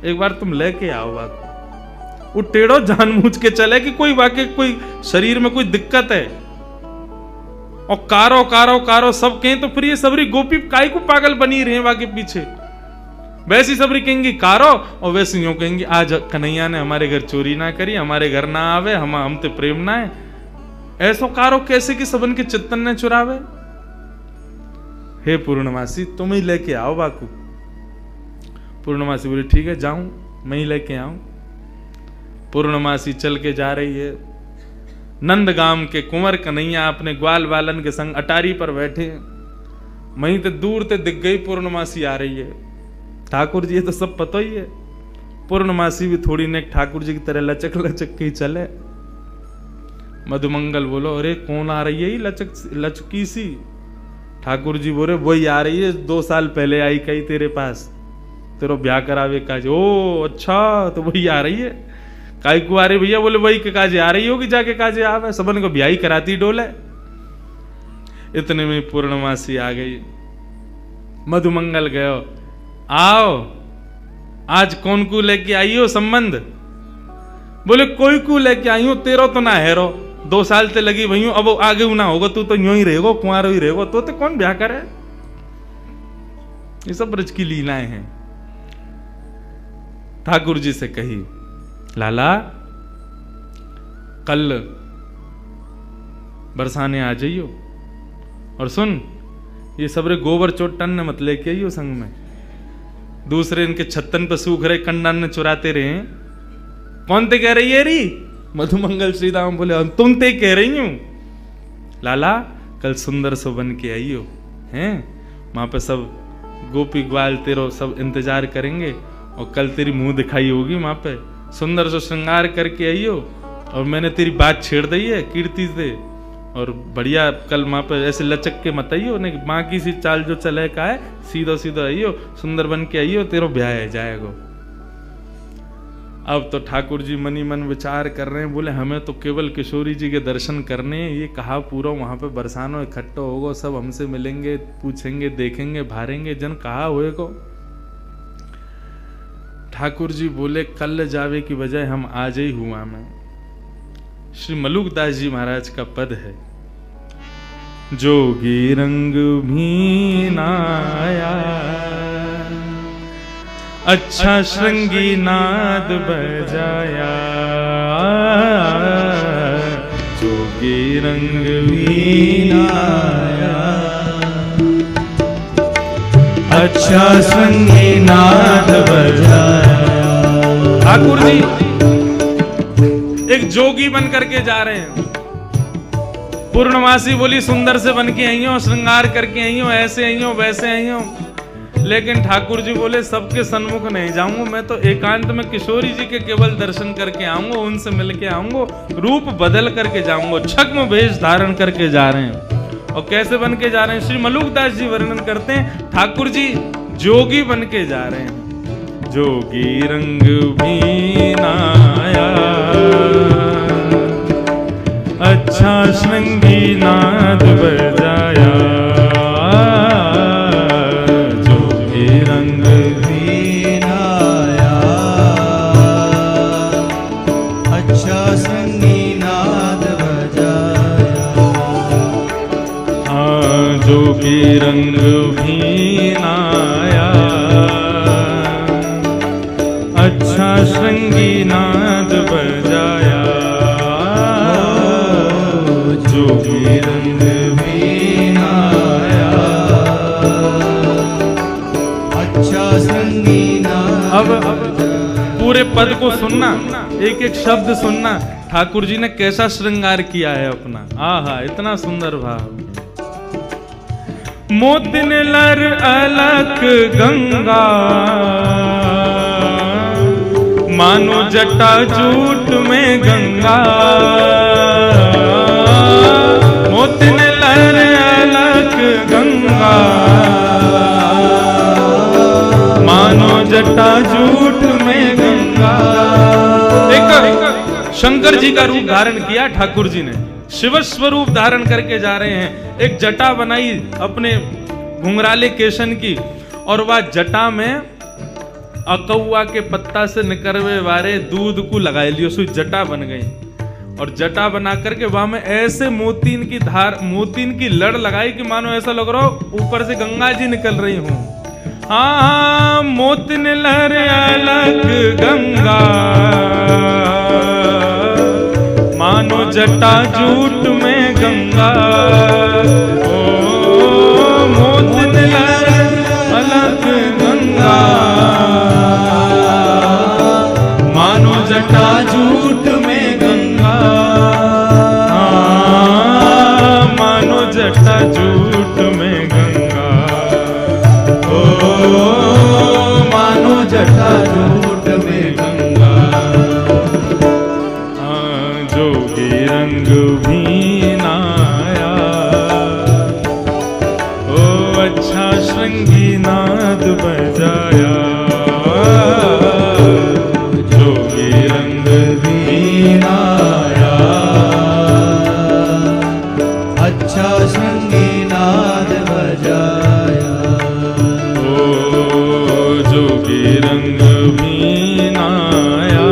एक बार तुम लेके आओ वाको, वो टेढ़ो जानबूझ के चले कि कोई वाके कोई शरीर में कोई दिक्कत है। और कारो कारो कारो सब कहें तो फिर ये सबरी गोपी काय को पागल बनी रहे वाके पीछे। वैसी सबरी कहेंगी कारो, और वैसे यूं कहेंगी आज कन्हैया ने हमारे घर चोरी ना करी, हमारे घर ना आवे, हम ते प्रेम ना है। ऐसो कारो कैसे कि सबन के चित्तन ने चुरावे। हे पूर्णमासी तुम ही लेके आओ बाकू। पूर्णमासी बोली ठीक है जाऊं, मैं ही लेके आऊं। पूर्णमासी चल के जा रही है। नंदगाम के कुंवर कन्हैया अपने ग्वाल बालन के संग अटारी पर बैठे। वहीं ते दूर ते दिख गई पूर्णमासी आ रही है। ठाकुर जी ये तो सब पता ही है। पूर्णमासी भी थोड़ी ने ठाकुर जी की तरह लचक लचक के ही चले। मधुमंगल बोलो अरे कौन आ रही है ये लचकी सी? ठाकुर जी बोले वही आ रही है, 2 साल पहले आई कही तेरे पास, तेरो ब्याह करावे काज। ओ अच्छा, तो वही आ रही है। काय को आ रही भैया? बोले वही के काजे आ रही होगी, जाके काजे आवे, सबन को ब्याह कराती डोले। इतने में पूर्णमासी आ गई। मधुमंगल गयो, आओ आज कौन को लेके आई हो संबंध? बोले कोई को लेके आई हूं, तेरो तो ना हेरो, 2 साल ते लगी भई, अब आगे ना होगा, तू तो यूं ही रहेगो, कुंवारो ही रहेगो, तो कौन ब्याह करे? ये सब ब्रज की लीलाएं हैं। ठाकुर जी से कही लाला कल बरसाने आ जाइयो, और सुन ये सबरे गोबर चोटन ने मत लेके आइयो संग में। दूसरे इनके छत्तन पे सूख रहे कंडन ने चुराते रहे। कौन ते कह रही है री? मधुमंगल श्रीराम बोले तुम ते कह रही हूं। लाला कल सुंदर सो बन के आइयो हैं, वहां पे सब गोपी ग्वाल तेरो सब इंतजार करेंगे, और कल तेरी मुंह दिखाई होगी वहां पे, सुंदर सो श्रृंगार करके आइयो। और मैंने तेरी बात छेड़ दी है कीर्ति से, और बढ़िया कल वहां पे ऐसे लचक के मत आइयो, नहीं माँ की सी चाल जो चले का है, सीधा सीधा आइयो, सुंदर बन के आइयो, तेरो ब्याह है जाएगा। अब तो ठाकुर जी मनी मन विचार कर रहे हैं, बोले हमें तो केवल किशोरी जी के दर्शन करने हैं। ये कहा पूरा वहां पे बरसानो इकट्ठा होगा, सब हमसे मिलेंगे, पूछेंगे, देखेंगे, भारेंगे, जन कहा हुए को। ठाकुर जी बोले कल जावे की बजाय हम आज ही हुआ में। श्री मलुकदास जी महाराज का पद है, जोगी रंग भी नाया अच्छा श्रृंगी नाद बजाया, जोगी रंग वीणाया। अच्छा श्रृंगी नाद बजाया। ठाकुर जी एक जोगी बन करके जा रहे हैं। पूर्णमासी बोली सुंदर से बन के आई हो, श्रृंगार करके आई हो, ऐसे आई हो, वैसे आई हो। लेकिन ठाकुर जी बोले सबके सन्मुख नहीं जाऊंगा, मैं तो एकांत में किशोरी जी के केवल दर्शन करके आऊंगा, उनसे मिल के आऊंगा, रूप बदल करके जाऊंगा। छद्म वेश धारण करके जा रहे हैं। और कैसे बन के जा रहे हैं? श्री मलुकदास जी वर्णन करते हैं, ठाकुर जी जोगी बन के जा रहे हैं। जोगी रंग वीणाया, अच्छा श्रृंगी नाद बजाया, जोगी रंग वीणाया। अच्छा श्रृंगी नाद बजाया। हाँ जोगी रंग वीणाया, अच्छा श्रृंगी नाद बजाया, जोगी रंग वीणाया। अच्छा श्रृंगी नाद। अब पूरे पद को सुनना, एक एक शब्द सुनना, ठाकुर जी ने कैसा श्रृंगार किया है अपना। आहा इतना सुंदर भाव। मोतिन लर अलक गंगा, मानो जटा जूट में गंगा। मोतिन लहर अलक गंगा, मानो जटा जूट में गंगा। एक शंकर जी का रूप धारण किया ठाकुर जी ने, शिव स्वरूप धारण करके जा रहे हैं। एक जटा बनाई अपने घुंघराले केशन की, और वह जटा में अकौआ के पत्ता से निकलवे वाले दूध को लगाए लियो, सो जटा बन गई। और जटा बना करके वहां में ऐसे मोतीन की धार, मोतीन की लड़ लगाई कि मानो ऐसा लग रहा हो ऊपर से गंगा जी निकल रही हूं। हाँ मोतिन लहर अलग गंगा, मानो जटा जूट में गंगा। ओ मोतिन लहर अलग गंगा, मानो जटा जूट में गंगा। मानो जटा जूट में गंगा। ओ मानो जटा जूट में गंगा। जोगी रंग वीणाया, ओ अच्छा श्रृंगी नाद बजाया, जोगी रंग वीणाया। अच्छा श्रृंगी नाद बजाया। ओ जोगी रंग वीणाया,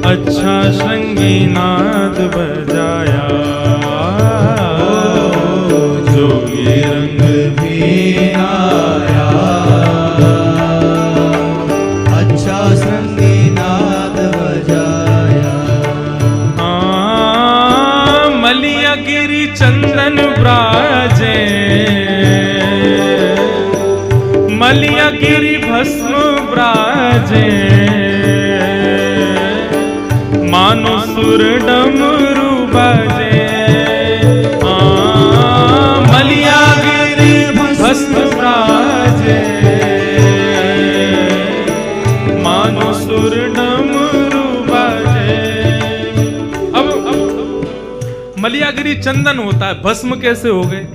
अच्छा श्रृंगी नाद बजाया, जोगी रंग वीणाया। अच्छा श्रृंगी नाद बजाया। मलिया गिरी चंदन ब्राजे, मलिया गिरी भस्म ब्राजे, मानो सुर डमरू बाजे। मलिया गिरी भस्म ब्राजे, मानो सुर डमरू बाजे। अब मलियागिरी चंदन होता है, भस्म कैसे हो गए?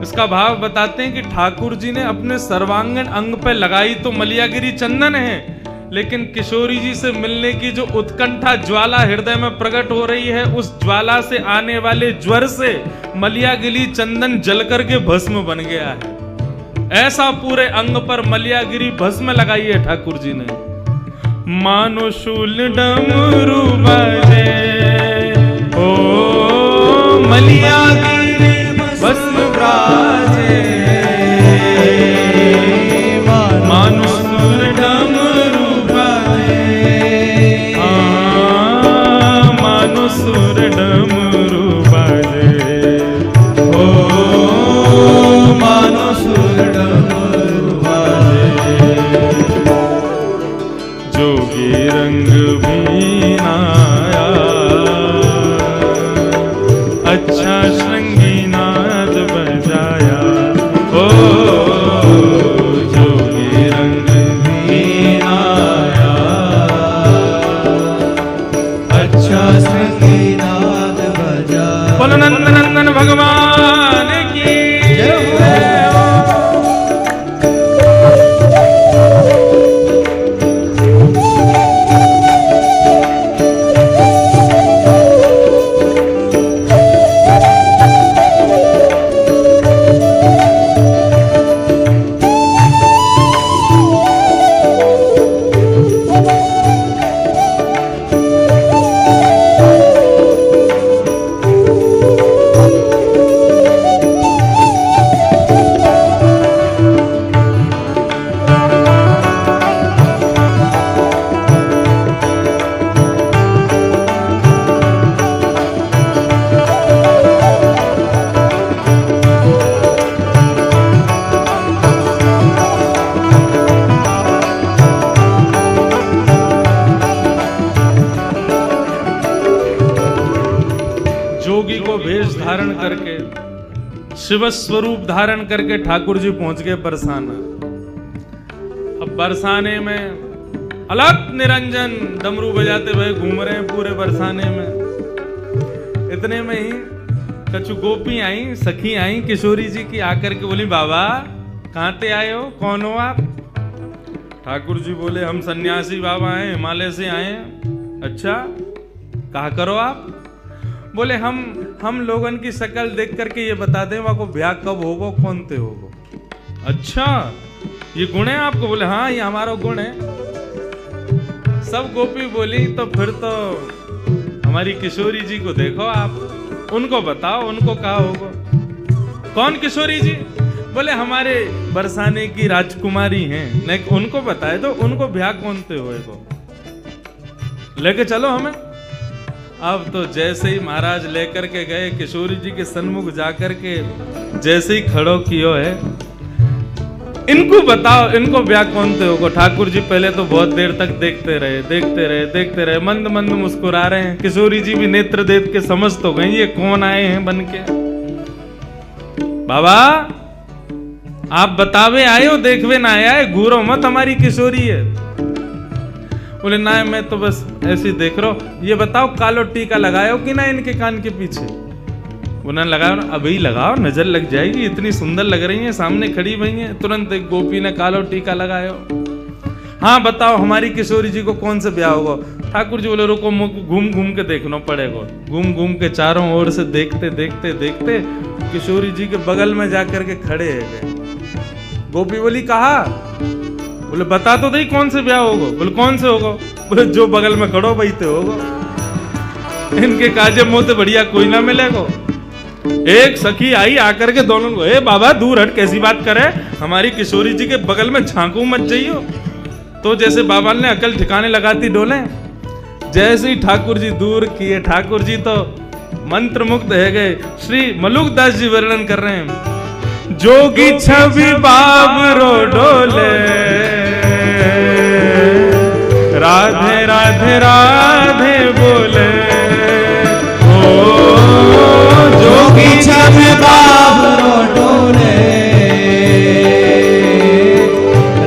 इसका भाव बताते हैं कि ठाकुर जी ने अपने सर्वांगीण अंग पे लगाई तो मलियागिरी चंदन है, लेकिन किशोरी जी से मिलने की जो उत्कंठा ज्वाला हृदय में प्रकट हो रही है, उस ज्वाला से आने वाले ज्वर से मलियागिरी चंदन जल करके भस्म बन गया है। ऐसा पूरे अंग पर मलियागिरी भस्म लगाई है ठाकुर जी ने। मानो शूल डमरू बजे, ओ मलियागिरी भस्म ब्राजे, बोलो नंद नंदन भगवान की जय हो। जोगी को वेश धारण करके शिव स्वरूप धारण करके ठाकुर जी पहुंच गए बरसाना। अब बरसाने में अलग निरंजन डमरू बजाते हुए घूम रहे हैं पूरे बरसाने में। इतने में ही कछु गोपी आई, सखी आई किशोरी जी की, आकर के बोली बाबा कहां से आए हो, कौन हो आप? ठाकुर जी बोले हम सन्यासी बाबा हैं, हिमालय से आए हैं। अच्छा कहा करो आप? बोले हम लोगन की शक्ल देख करके ये बता दें वहां को ब्याह कब होगो, कौन ते होगो। अच्छा ये गुण है आपको? बोले हाँ ये हमारा गुण है। सब गोपी बोली तो फिर तो हमारी किशोरी जी को देखो आप, उनको बताओ उनको कहा होगो। कौन किशोरी जी? बोले हमारे बरसाने की राजकुमारी हैं, नहीं उनको बताए तो उनको ब्याह कौन ते होएगो, लेके चलो हमें। अब तो जैसे ही महाराज लेकर के गए किशोरी जी के सन्मुख जाकर के जैसे ही खड़ो कियो है, इनको बताओ इनको ब्याह कौन थे होगा। ठाकुर जी पहले तो बहुत देर तक देखते रहे, मंद मंद मुस्कुरा रहे हैं। किशोरी जी भी नेत्र देख के समझ तो गई ये कौन आए हैं बन के। बाबा आप बतावे आए हो, देखवे ना आया है, घूरो मत हमारी किशोरी है। बोले ना मैं तो बस ऐसे ही देख रहा हूं। ये बताओ कालो टीका लगाओ कि ना इनके कान के पीछे? बोला लगाओ ना, अभी लगाओ नजर लग जाएगी, इतनी सुंदर लग रही है, सामने खड़ी हुई है। तुरंत एक गोपी ने कालो टीका लगायो। हाँ बताओ हमारी किशोरी जी को कौन से ब्याह होगा? ठाकुर जी बोले रुको घूम घूम के देखना पड़ेगा। घूम घूम के चारों ओर से देखते देखते देखते किशोरी जी के बगल में जाकर के खड़े है। गोपी बोली कहा? बोले बता तो दे कौन से ब्याह होगा। बोले कौन से होगा? बोले जो बगल में खड़ो वही तो होगा, इनके काजे मुंह से बढ़िया कोई ना मिलेगा। एक सखी आई आकर के दोनों को, ए बाबा दूर हट, कैसी बात करे, हमारी किशोरी जी के बगल में झांकू मत जाइयो। तो जैसे बाबा ने अकल ठिकाने लगाती डोले, जैसे ही ठाकुर जी दूर किए, ठाकुर जी तो मंत्र मुग्ध है गए। श्री मलुक दास जी वर्णन कर रहे हैं, जोगी छवि बाबरो डोले, राधे राधे राधे बोले। ओ जोगी छवि बाबरो डोले,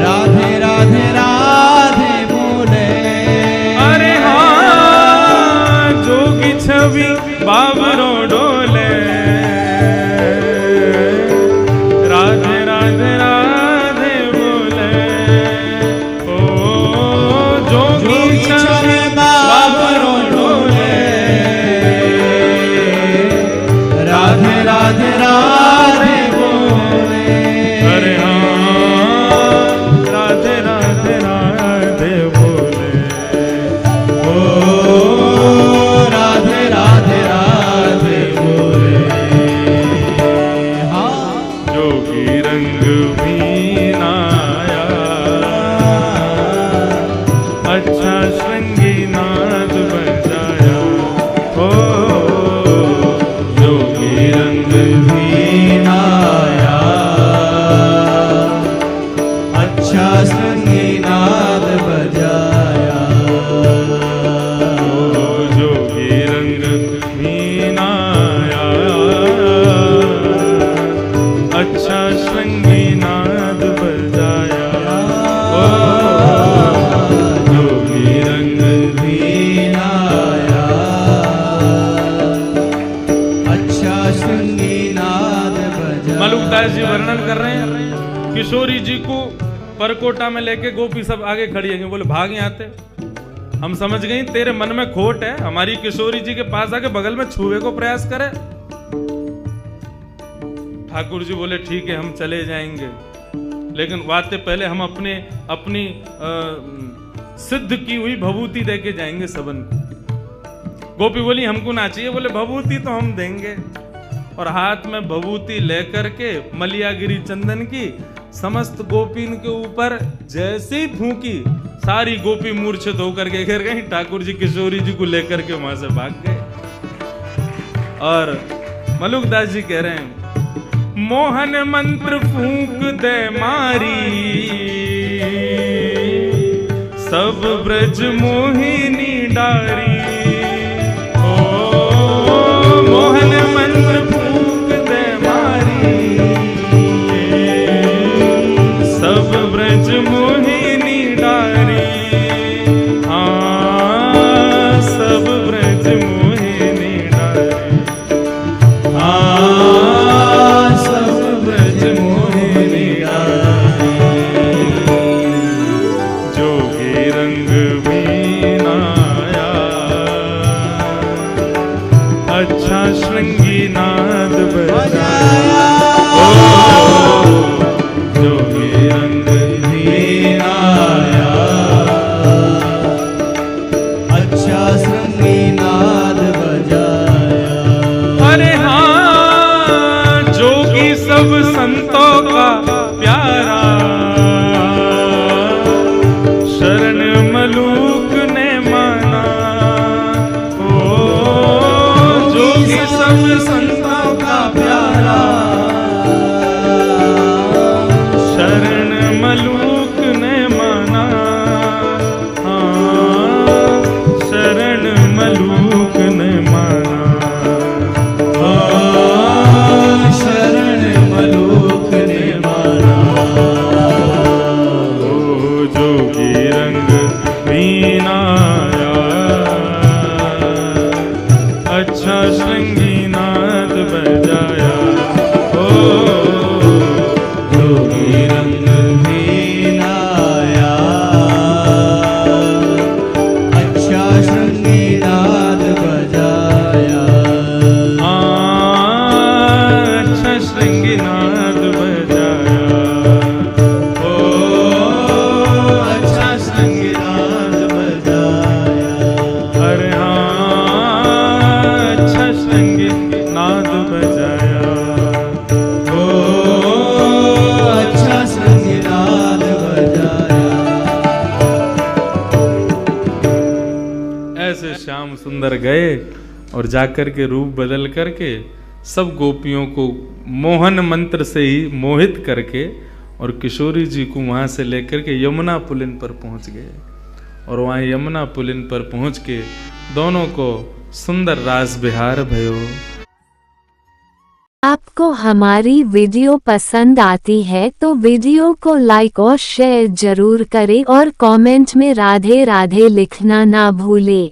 राधे राधे राधे बोले। अरे हाँ जोगी छवि बाबरो डोले, राधे राधे राधे बोले। ओ जोगी छवि बाबरो डोले, राधे राधे राधे बोले। अरे हाँ राधे राधे राधे बोले। ओ राधे राधे राधे बोले। हाँ जोगी रंग भी नाया, अच्छा श्रृंगी नाद बजाया। ओ जोगी रंग भी मलुकदास जी वर्णन कर रहे हैं, किशोरी जी को परकोटा में लेके गोपी सब आगे खड़ी है, बोले भाग यहाँ थे, हम समझ गई तेरे मन में खोट है, हमारी किशोरी जी के पास आके बगल में छुए को प्रयास करे। ठाकुर जी बोले ठीक है हम चले जाएंगे, लेकिन वाते पहले हम अपनी सिद्ध की हुई भभूति देके जाएंगे सबन को। गोपी बोली हमको ना चाहिए, बोले भभूति तो हम देंगे। और हाथ में भभूति लेकर के मलियागिरी चंदन की समस्त गोपीन के ऊपर जैसे ही फूंकी, सारी गोपी मूर्छित होकर के गिर गई। ठाकुर जी किशोरी जी को लेकर के वहां से भाग गए। और मलुकदास जी कह रहे हैं, मोहन मंत्र फूंक दे मारी, सब ब्रज मोहिनी डारी। ओ मोहन मंत्र फूंक दे मारी, सब ब्रज मोहिनी डारी। हाँ सब ब्रज मोहिनी डारी, हाँ सब ब्रज मोहिनी डारी। जोगी रंग वीणाया, अच्छा श्रृंगी नाद बजाया। जोगी रंग वीणाया, अच्छा श्रृंगी नाद बजाया। अरे हाँ जोगी सब संतों का प्यारा, शरण मलूक ने माना। ओ जोगी सब संतों का प्यारा, शरण मलूक ने माना। हाँ शरण मलूक ने माना। हाँ शरण मलूक ने माना। ओ जोगी रंग वीणाया, अच्छा श्रृंगी नाद बजाया। ओ जोगी रंग वीणाया, अच्छा श्रृंगी नाद बजाया। अच्छा श्रृंगी नाद बजाया। ओ अच्छा श्रृंगी नाद बजाया। अरे हाँ अच्छा श्रृंगी नाद बजाया। ओ अच्छा श्रृंगी नाद बजाया। ऐसे श्याम सुंदर गए और जाकर के रूप बदल करके सब गोपियों को मोहन मंत्र से ही मोहित करके और किशोरी जी को वहां से लेकर के यमुना पुलिन पर पहुंच गए। और वहां यमुना पुलिन पर पहुंच के दोनों को सुंदर रास विहार भयो। आपको हमारी वीडियो पसंद आती है तो वीडियो को लाइक और शेयर जरूर करें और कमेंट में राधे राधे लिखना ना भूलें।